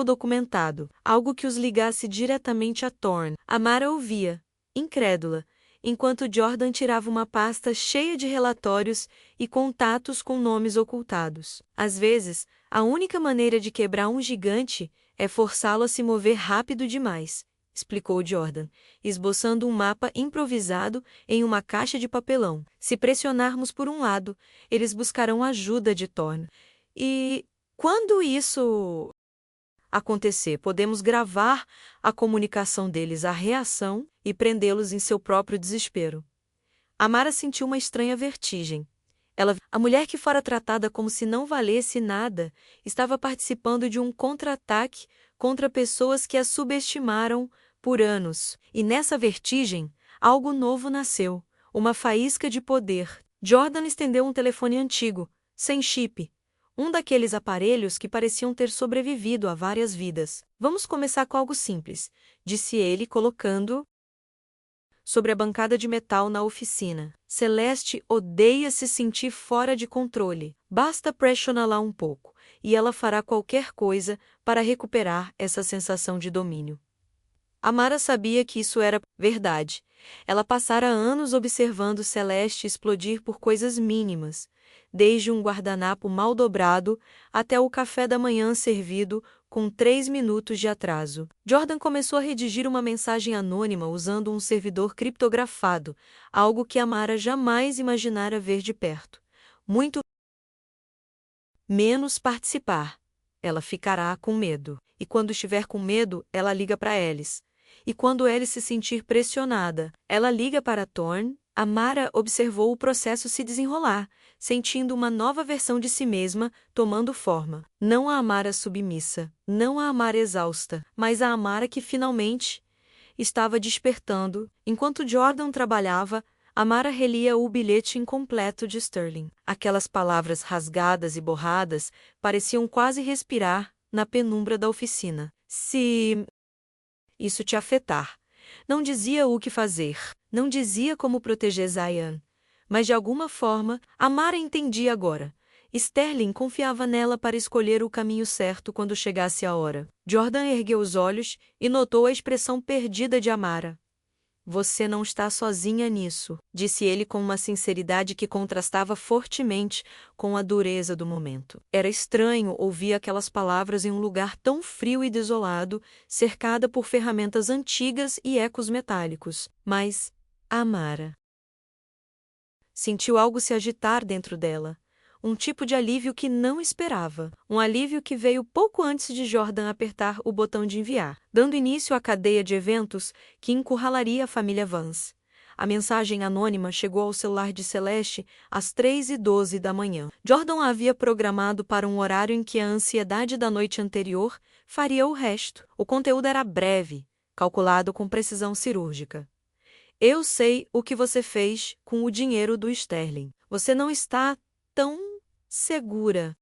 documentado, algo que os ligasse diretamente a Thorne. Amara ouvia, incrédula, enquanto Jordan tirava uma pasta cheia de relatórios e contatos com nomes ocultados. Às vezes, a única maneira de quebrar um gigante É forçá-lo a se mover rápido demais, explicou Jordan, esboçando um mapa improvisado em uma caixa de papelão. Se pressionarmos por um lado, eles buscarão ajuda de Thorne. E quando isso acontecer, podemos gravar a comunicação deles, a reação, e prendê-los em seu próprio desespero. Amara sentiu uma estranha vertigem. A mulher que fora tratada como se não valesse nada, estava participando de um contra-ataque contra pessoas que a subestimaram por anos. E nessa vertigem, algo novo nasceu, uma faísca de poder. Jordan estendeu um telefone antigo, sem chip, um daqueles aparelhos que pareciam ter sobrevivido a várias vidas. Vamos começar com algo simples, disse ele, colocando sobre a bancada de metal na oficina. Celeste odeia se sentir fora de controle. Basta pressioná-la um pouco, e ela fará qualquer coisa para recuperar essa sensação de domínio. Amara sabia que isso era verdade. Ela passara anos observando Celeste explodir por coisas mínimas, desde um guardanapo mal dobrado até o café da manhã servido com 3 minutos de atraso. Jordan começou a redigir uma mensagem anônima usando um servidor criptografado, algo que Amara jamais imaginara ver de perto. Muito menos participar. Ela ficará com medo. E quando estiver com medo, ela liga para Alice. E quando Alice se sentir pressionada, ela liga para Thorne. Amara observou o processo se desenrolar, sentindo uma nova versão de si mesma tomando forma. Não a Amara submissa, não a Amara exausta, mas a Amara que finalmente estava despertando. Enquanto Jordan trabalhava, Amara relia o bilhete incompleto de Sterling. Aquelas palavras rasgadas e borradas pareciam quase respirar na penumbra da oficina. Se isso te afetar. Não dizia o que fazer, não dizia como proteger Zion, mas de alguma forma, Amara entendia agora. Sterling confiava nela para escolher o caminho certo quando chegasse a hora. Jordan ergueu os olhos e notou a expressão perdida de Amara. Você não está sozinha nisso, disse ele com uma sinceridade que contrastava fortemente com a dureza do momento. Era estranho ouvir aquelas palavras em um lugar tão frio e desolado, cercada por ferramentas antigas e ecos metálicos. Mas Amara sentiu algo se agitar dentro dela. Um tipo de alívio que não esperava. Um alívio que veio pouco antes de Jordan apertar o botão de enviar, dando início à cadeia de eventos que encurralaria a família Vance. A mensagem anônima chegou ao celular de Celeste às 3h12 da manhã. Jordan a havia programado para um horário em que a ansiedade da noite anterior faria o resto. O conteúdo era breve, calculado com precisão cirúrgica. Eu sei o que você fez com o dinheiro do Sterling. Você não está tão segura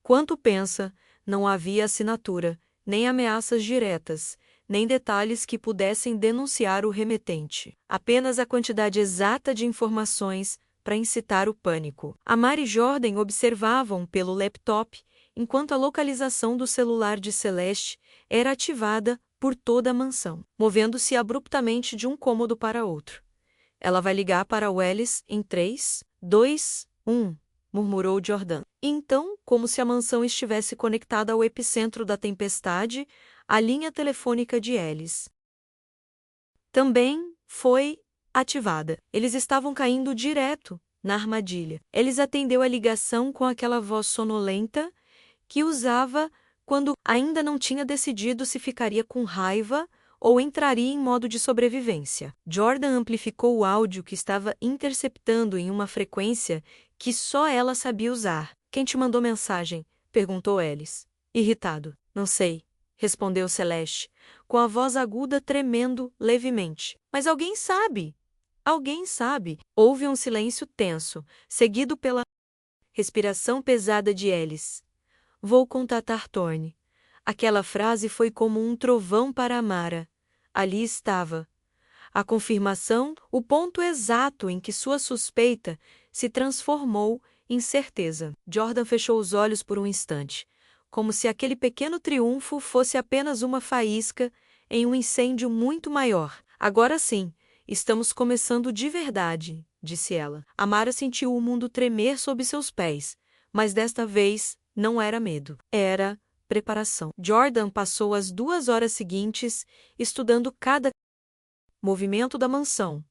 quanto pensa. Não havia assinatura, nem ameaças diretas, nem detalhes que pudessem denunciar o remetente. Apenas a quantidade exata de informações para incitar o pânico. Amara e Jordan observavam pelo laptop enquanto a localização do celular de Celeste era ativada por toda a mansão, movendo-se abruptamente de um cômodo para outro. Ela vai ligar para Alice em 3, 2, 1. Murmurou Jordan. Então, como se a mansão estivesse conectada ao epicentro da tempestade, a linha telefônica de Alice também foi ativada. Eles estavam caindo direto na armadilha. Eles atendeu a ligação com aquela voz sonolenta que usava quando ainda não tinha decidido se ficaria com raiva ou entraria em modo de sobrevivência. Jordan amplificou o áudio que estava interceptando em uma frequência que só ela sabia usar. Quem te mandou mensagem? Perguntou Alice. Irritado. Não sei, respondeu Celeste, com a voz aguda tremendo levemente. Mas alguém sabe. Alguém sabe. Houve um silêncio tenso, seguido pela respiração pesada de Alice. Vou contatar Thorne. Aquela frase foi como um trovão para Amara. Ali estava a confirmação, o ponto exato em que sua suspeita se transformou em certeza. Jordan fechou os olhos por um instante, como se aquele pequeno triunfo fosse apenas uma faísca em um incêndio muito maior. Agora sim, estamos começando de verdade, disse ela. Amara sentiu o mundo tremer sob seus pés, mas desta vez não era medo. Era preparação. Jordan passou as 2 horas seguintes estudando cada movimento da mansão.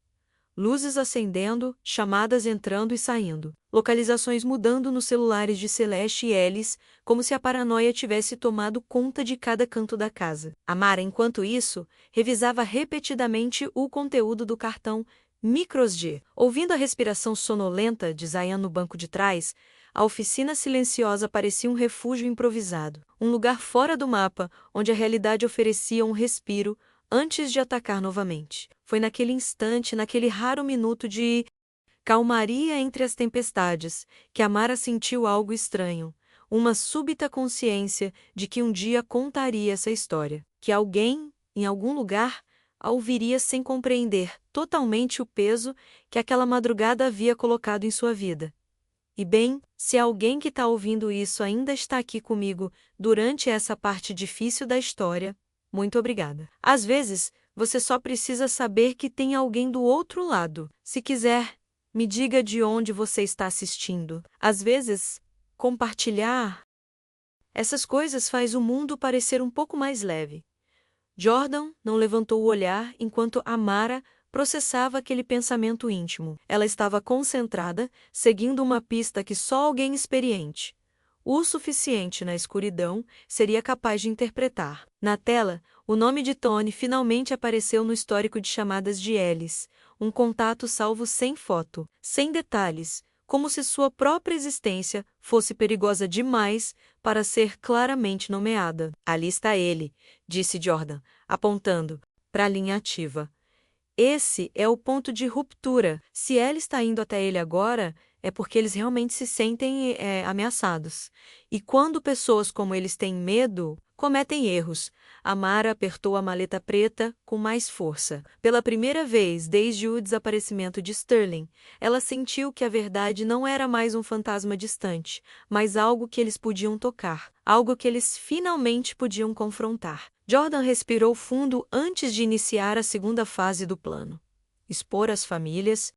Luzes acendendo, chamadas entrando e saindo, localizações mudando nos celulares de Celeste e Ellis, como se a paranoia tivesse tomado conta de cada canto da casa. Amara, enquanto isso, revisava repetidamente o conteúdo do cartão MicroSD. Ouvindo a respiração sonolenta de Zayan no banco de trás, a oficina silenciosa parecia um refúgio improvisado, um lugar fora do mapa, onde a realidade oferecia um respiro antes de atacar novamente. Foi naquele instante, naquele raro minuto de calmaria entre as tempestades, que Amara sentiu algo estranho, uma súbita consciência de que um dia contaria essa história, que alguém, em algum lugar, a ouviria sem compreender totalmente o peso que aquela madrugada havia colocado em sua vida. E bem, se alguém que está ouvindo isso ainda está aqui comigo durante essa parte difícil da história, muito obrigada. Às vezes, você só precisa saber que tem alguém do outro lado. Se quiser, me diga de onde você está assistindo. Às vezes, compartilhar essas coisas faz o mundo parecer um pouco mais leve. Jordan não levantou o olhar enquanto Amara processava aquele pensamento íntimo. Ela estava concentrada, seguindo uma pista que só alguém experiente, o suficiente na escuridão, seria capaz de interpretar. Na tela, o nome de Tony finalmente apareceu no histórico de chamadas de Ellis, um contato salvo sem foto, sem detalhes, como se sua própria existência fosse perigosa demais para ser claramente nomeada. Ali está ele, disse Jordan, apontando para a linha ativa. Esse é o ponto de ruptura. Se ela está indo até ele agora, é porque eles realmente se sentem ameaçados. E quando pessoas como eles têm medo, cometem erros. Amara apertou a maleta preta com mais força. Pela primeira vez desde o desaparecimento de Sterling, ela sentiu que a verdade não era mais um fantasma distante, mas algo que eles podiam tocar, algo que eles finalmente podiam confrontar. Jordan respirou fundo antes de iniciar a segunda fase do plano. Expor as famílias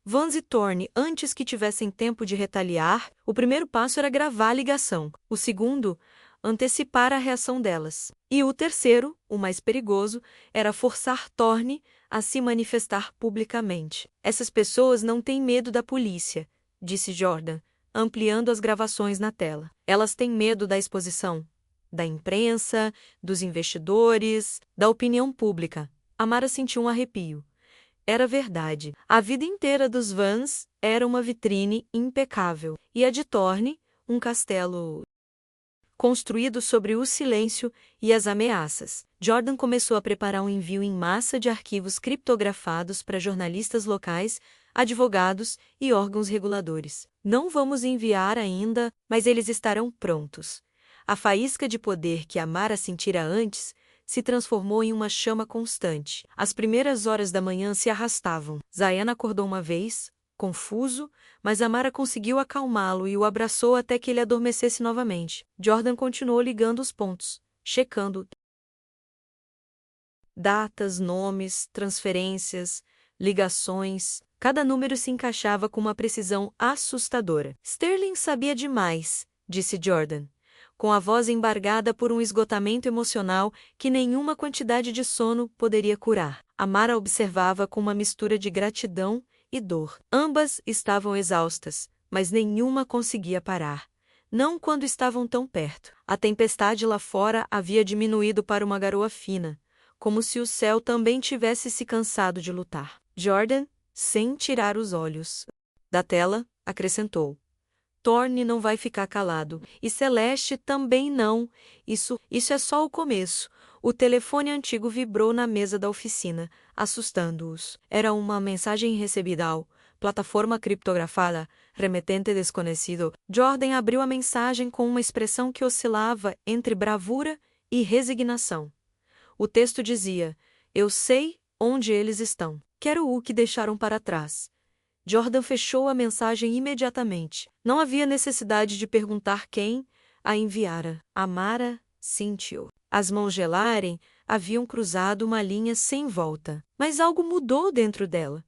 Vance e Thorne antes que tivessem tempo de retaliar. O primeiro passo era gravar a ligação. O segundo, antecipar a reação delas. E o terceiro, o mais perigoso, era forçar Thorne a se manifestar publicamente. Essas pessoas não têm medo da polícia, disse Jordan, ampliando as gravações na tela. Elas têm medo da exposição, da imprensa, dos investidores, da opinião pública. Amara sentiu um arrepio. Era verdade. A vida inteira dos Vance era uma vitrine impecável, e a de Thorne, um castelo construído sobre o silêncio e as ameaças. Jordan começou a preparar um envio em massa de arquivos criptografados para jornalistas locais, advogados e órgãos reguladores. Não vamos enviar ainda, mas eles estarão prontos. A faísca de poder que Amara sentira antes se transformou em uma chama constante. As primeiras horas da manhã se arrastavam. Zayan acordou uma vez, confuso, mas Amara conseguiu acalmá-lo e o abraçou até que ele adormecesse novamente. Jordan continuou ligando os pontos, checando datas, nomes, transferências, ligações. Cada número se encaixava com uma precisão assustadora. Sterling sabia demais, disse Jordan, com a voz embargada por um esgotamento emocional que nenhuma quantidade de sono poderia curar. Amara observava com uma mistura de gratidão e dor. Ambas estavam exaustas, mas nenhuma conseguia parar. Não quando estavam tão perto. A tempestade lá fora havia diminuído para uma garoa fina, como se o céu também tivesse se cansado de lutar. Jordan, sem tirar os olhos da tela, acrescentou: Thorne não vai ficar calado. E Celeste também não. Isso é só o começo. O telefone antigo vibrou na mesa da oficina, assustando-os. Era uma mensagem recebida ao plataforma criptografada, remetente desconhecido. Jordan abriu a mensagem com uma expressão que oscilava entre bravura e resignação. O texto dizia: Eu sei onde eles estão. Quero o que deixaram para trás. Jordan fechou a mensagem imediatamente. Não havia necessidade de perguntar quem a enviara. Amara sentiu as mãos gelarem, haviam cruzado uma linha sem volta. Mas algo mudou dentro dela.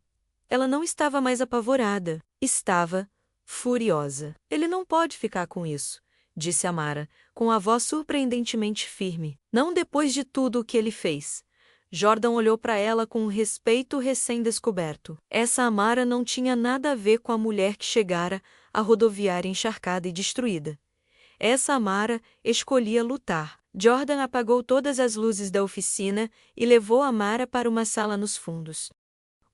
Ela não estava mais apavorada. Estava furiosa. Ele não pode ficar com isso, disse Amara, com a voz surpreendentemente firme. Não depois de tudo o que ele fez. Jordan olhou para ela com um respeito recém-descoberto. Essa Amara não tinha nada a ver com a mulher que chegara à rodoviária encharcada e destruída. Essa Amara escolhia lutar. Jordan apagou todas as luzes da oficina e levou Amara para uma sala nos fundos.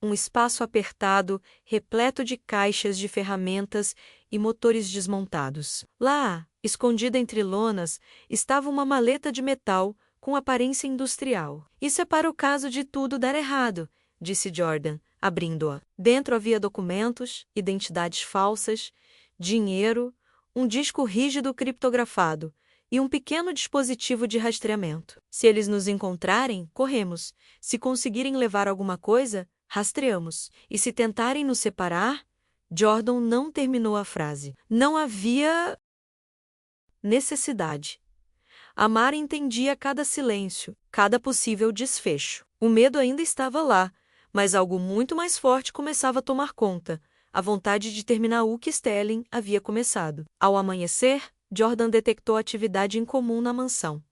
Um espaço apertado, repleto de caixas de ferramentas e motores desmontados. Lá, escondida entre lonas, estava uma maleta de metal com aparência industrial. Isso é para o caso de tudo dar errado, disse Jordan, abrindo-a. Dentro havia documentos, identidades falsas, dinheiro, um disco rígido criptografado e um pequeno dispositivo de rastreamento. Se eles nos encontrarem, corremos. Se conseguirem levar alguma coisa, rastreamos. E se tentarem nos separar, Jordan não terminou a frase. Não havia necessidade. Amara entendia cada silêncio, cada possível desfecho. O medo ainda estava lá, mas algo muito mais forte começava a tomar conta, a vontade de terminar o que Sterling havia começado. Ao amanhecer, Jordan detectou atividade incomum na mansão.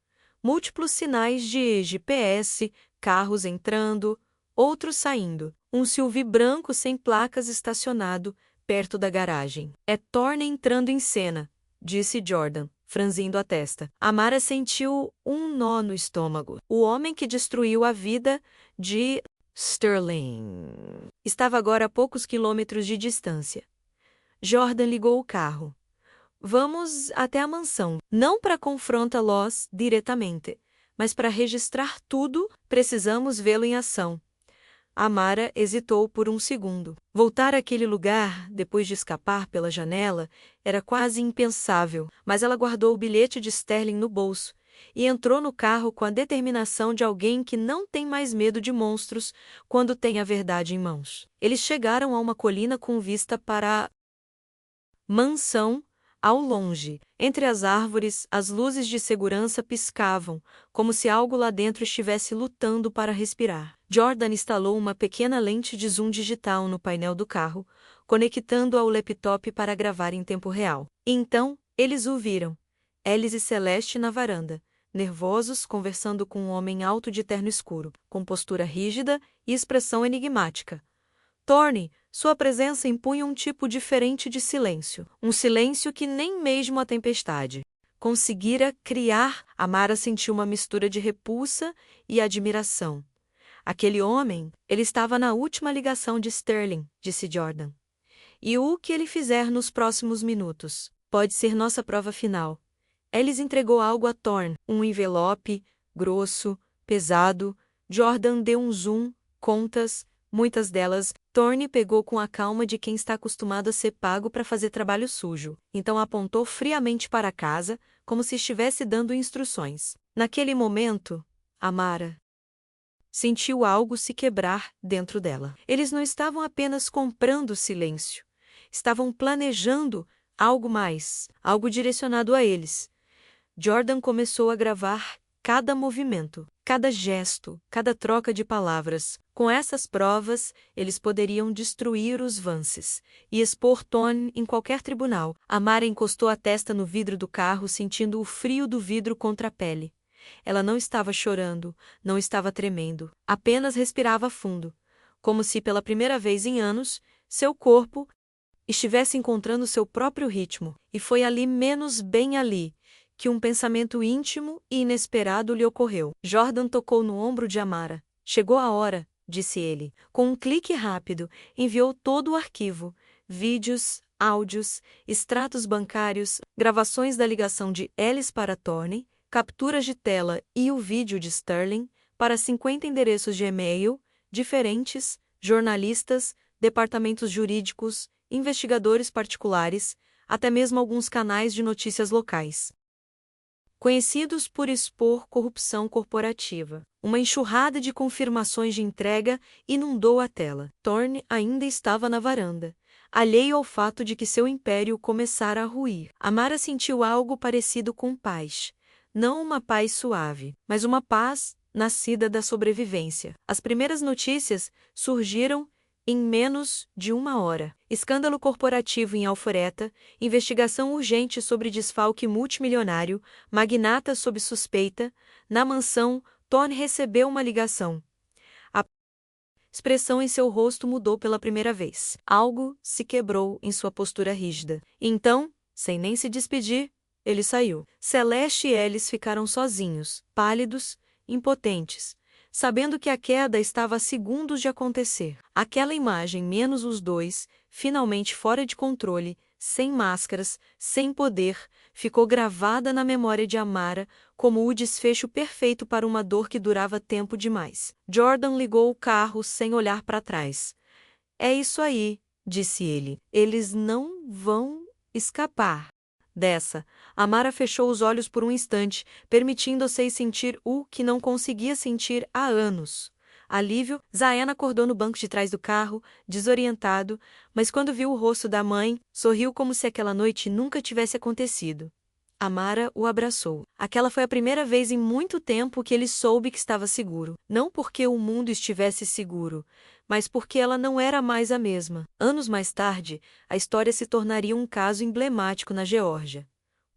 Múltiplos sinais de GPS, carros entrando, outros saindo. Um SUV branco sem placas estacionado perto da garagem. É Thorne entrando em cena, disse Jordan, franzindo a testa. Amara sentiu um nó no estômago. O homem que destruiu a vida de Sterling estava agora a poucos quilômetros de distância. Jordan ligou o carro. Vamos até a mansão, não para confrontá-los diretamente, mas para registrar tudo, precisamos vê-lo em ação. Amara hesitou por um segundo. Voltar àquele lugar, depois de escapar pela janela, era quase impensável, mas ela guardou o bilhete de Sterling no bolso e entrou no carro com a determinação de alguém que não tem mais medo de monstros quando tem a verdade em mãos. Eles chegaram a uma colina com vista para a mansão. Ao longe, entre as árvores, as luzes de segurança piscavam, como se algo lá dentro estivesse lutando para respirar. Jordan instalou uma pequena lente de zoom digital no painel do carro, conectando ao laptop para gravar em tempo real. E então, eles o viram. Alice e Celeste na varanda, nervosos, conversando com um homem alto de terno escuro, com postura rígida e expressão enigmática. Thorne, sua presença impunha um tipo diferente de silêncio. Um silêncio que nem mesmo a tempestade conseguira criar. Amara sentiu uma mistura de repulsa e admiração. Aquele homem, ele estava na última ligação de Sterling, disse Jordan. E o que ele fizer nos próximos minutos pode ser nossa prova final. Alice entregou algo a Thorne, um envelope, grosso, pesado. Jordan deu um zoom, contas, muitas delas. Thorne pegou com a calma de quem está acostumado a ser pago para fazer trabalho sujo. Então apontou friamente para a casa, como se estivesse dando instruções. Naquele momento, Amara sentiu algo se quebrar dentro dela. Eles não estavam apenas comprando silêncio. Estavam planejando algo mais, algo direcionado a eles. Jordan começou a gravar cada movimento, cada gesto, cada troca de palavras. Com essas provas, eles poderiam destruir os Vances e expor Thorne em qualquer tribunal. Amara encostou a testa no vidro do carro, sentindo o frio do vidro contra a pele. Ela não estava chorando, não estava tremendo, apenas respirava fundo, como se pela primeira vez em anos, seu corpo estivesse encontrando seu próprio ritmo. E foi ali, menos bem ali, que um pensamento íntimo e inesperado lhe ocorreu. Jordan tocou no ombro de Amara. Chegou a hora, disse ele. Com um clique rápido, enviou todo o arquivo, vídeos, áudios, extratos bancários, gravações da ligação de Alice para Thorne, capturas de tela e o vídeo de Sterling para 50 endereços de e-mail diferentes, jornalistas, departamentos jurídicos, investigadores particulares, até mesmo alguns canais de notícias locais, conhecidos por expor corrupção corporativa. Uma enxurrada de confirmações de entrega inundou a tela. Thorne ainda estava na varanda, alheio ao fato de que seu império começara a ruir. Amara sentiu algo parecido com paz. Não uma paz suave, mas uma paz nascida da sobrevivência. As primeiras notícias surgiram em menos de 1 hora. Escândalo corporativo em Alpharetta, investigação urgente sobre desfalque multimilionário, magnata sob suspeita. Na mansão, Tony recebeu uma ligação. A expressão em seu rosto mudou pela primeira vez. Algo se quebrou em sua postura rígida. Então, sem nem se despedir, ele saiu. Celeste e Ellis ficaram sozinhos, pálidos, impotentes, sabendo que a queda estava a segundos de acontecer. Aquela imagem menos os dois, finalmente fora de controle, sem máscaras, sem poder, ficou gravada na memória de Amara como o desfecho perfeito para uma dor que durava tempo demais. Jordan ligou o carro sem olhar para trás. "É isso aí", disse ele. "Eles não vão escapar dessa." Amara fechou os olhos por um instante, permitindo-se sentir o que não conseguia sentir há anos. Alívio. Zayn acordou no banco de trás do carro, desorientado, mas quando viu o rosto da mãe, sorriu como se aquela noite nunca tivesse acontecido. Amara o abraçou. Aquela foi a primeira vez em muito tempo que ele soube que estava seguro. Não porque o mundo estivesse seguro, mas porque ela não era mais a mesma. Anos mais tarde, a história se tornaria um caso emblemático na Geórgia.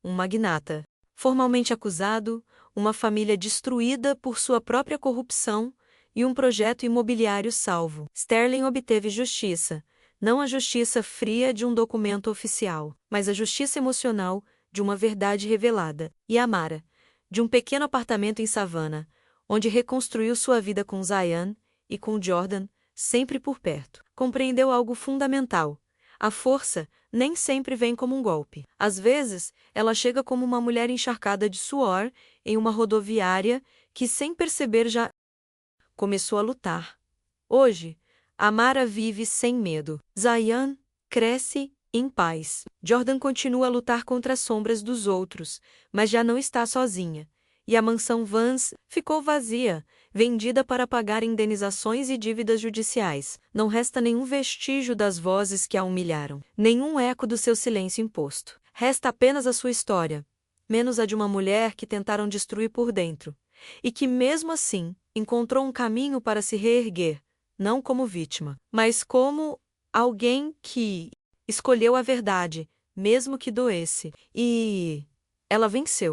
Um magnata formalmente acusado, uma família destruída por sua própria corrupção e um projeto imobiliário salvo. Sterling obteve justiça, não a justiça fria de um documento oficial, mas a justiça emocional de uma verdade revelada. E Amara, de um pequeno apartamento em Savannah, onde reconstruiu sua vida com Zayn e com Jordan, sempre por perto, compreendeu algo fundamental. A força nem sempre vem como um golpe. Às vezes, ela chega como uma mulher encharcada de suor em uma rodoviária que, sem perceber, já começou a lutar. Hoje, Amara vive sem medo. Zayn cresce em paz. Jordan continua a lutar contra as sombras dos outros, mas já não está sozinha. E a mansão Vance ficou vazia, vendida para pagar indenizações e dívidas judiciais. Não resta nenhum vestígio das vozes que a humilharam, nenhum eco do seu silêncio imposto. Resta apenas a sua história, menos a de uma mulher que tentaram destruir por dentro, e que mesmo assim encontrou um caminho para se reerguer, não como vítima, mas como alguém que escolheu a verdade, mesmo que doesse. E ela venceu.